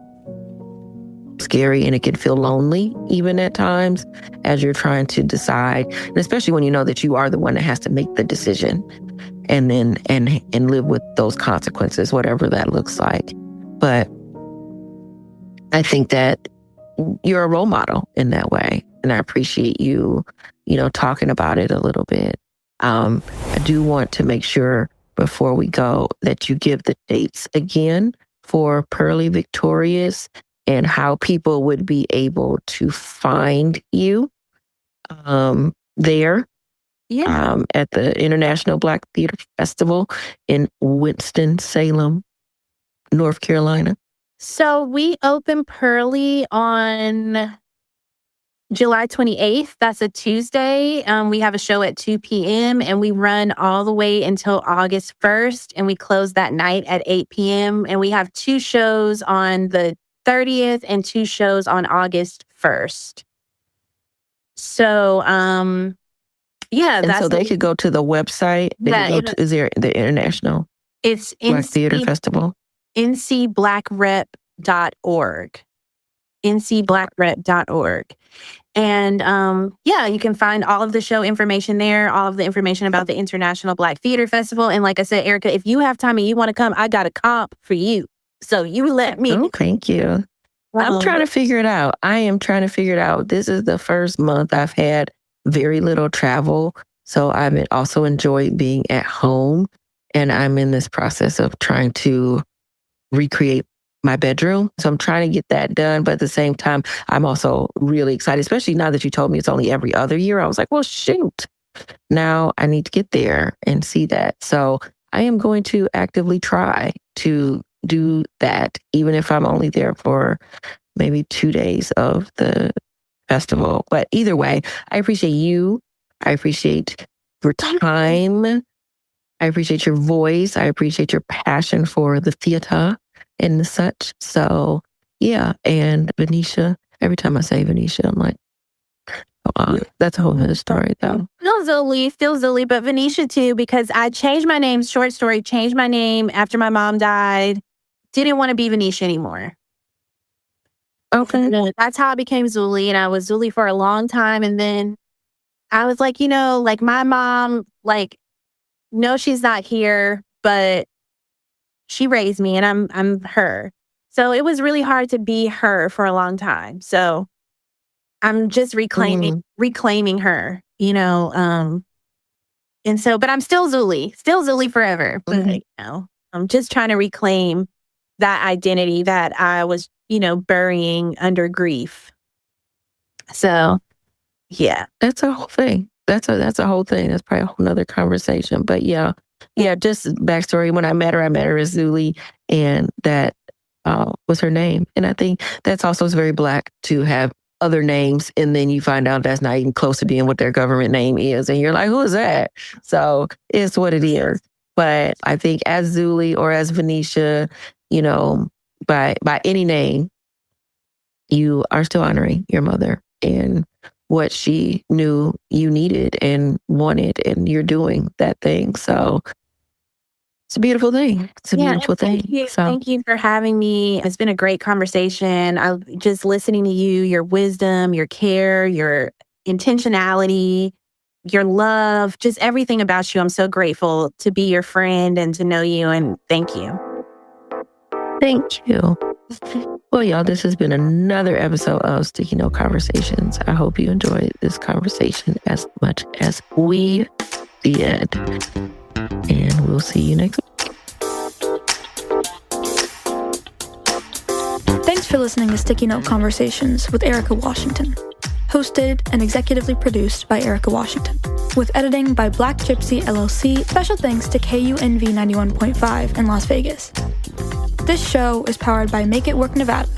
S5: scary and it can feel lonely even at times as you're trying to decide, and especially when you know that you are the one that has to make the decision and then and live with those consequences, whatever that looks like. But I think that you're a role model in that way. and I appreciate you, talking about it a little bit. I do want to make sure before we go that you give the dates again for Purlie Victorious and how people would be able to find you there at the International Black Theater Festival in Winston-Salem, North Carolina.
S1: So we open Purlie on July 28th. That's a Tuesday. We have a show at 2 p.m. and we run all the way until August 1st, and we close that night at 8 p.m. And we have 2 shows on the 30th and 2 shows on August 1st. So,
S5: so they could go to the website. Is there the International
S1: It's
S5: Black Theater Festival?
S1: ncblackrep.org. ncblackrep.org. And you can find all of the show information there, all of the information about the International Black Theater Festival. And like I said, Erika, if you have time and you want to come, I got a comp for you. So you let me.
S5: Oh, thank you. I'm trying to figure it out. I am trying to figure it out. This is the first month I've had very little travel. So I've also enjoyed being at home. And I'm in this process of trying to recreate my bedroom. So I'm trying to get that done. But at the same time, I'm also really excited, especially now that you told me it's only every other year. I was like, well, shoot. Now I need to get there and see that. So I am going to actively try to do that, even if I'm only there for maybe 2 days of the festival. But either way, I appreciate you. I appreciate your time. I appreciate your voice. I appreciate your passion for the theater and such. So yeah. And Vanecia, every time I say Vanecia, I'm like, that's a whole other story though.
S1: Still Zuli, but Vanecia too, because I changed my name, short story, changed my name after my mom died. Didn't want to be Vanecia anymore.
S5: Okay.
S1: That's how I became Zuli, and I was Zuli for a long time. And then I was like, like my mom, no, she's not here, but she raised me and I'm her. So it was really hard to be her for a long time. So I'm just reclaiming her, and so, but I'm still Zuli forever. But, I'm just trying to reclaim that identity that I was, burying under grief. So, yeah.
S5: That's a whole thing. That's a whole thing. That's probably a whole nother conversation. But yeah, just backstory. When I met her as Zuli, and that was her name. And I think that's also very Black to have other names, and then you find out that's not even close to being what their government name is. And you're like, who is that? So it's what it is. But I think as Zuli or as Vanecia, by any name, you are still honoring your mother and what she knew you needed and wanted, and you're doing that thing. So it's a beautiful thing. It's a beautiful thing.
S1: Thank you for having me. It's been a great conversation. I just listening to you, your wisdom, your care, your intentionality, your love, just everything about you. I'm so grateful to be your friend and to know you. And thank you.
S5: Thank you. Well, y'all, this has been another episode of Sticky Note Conversations. I hope you enjoyed this conversation as much as we did. And we'll see you next week.
S4: Thanks for listening to Sticky Note Conversations with Erika Washington. Hosted and executively produced by Erika Washington. With editing by Black Gypsy LLC. Special thanks to KUNV 91.5 in Las Vegas. This show is powered by Make It Work Nevada,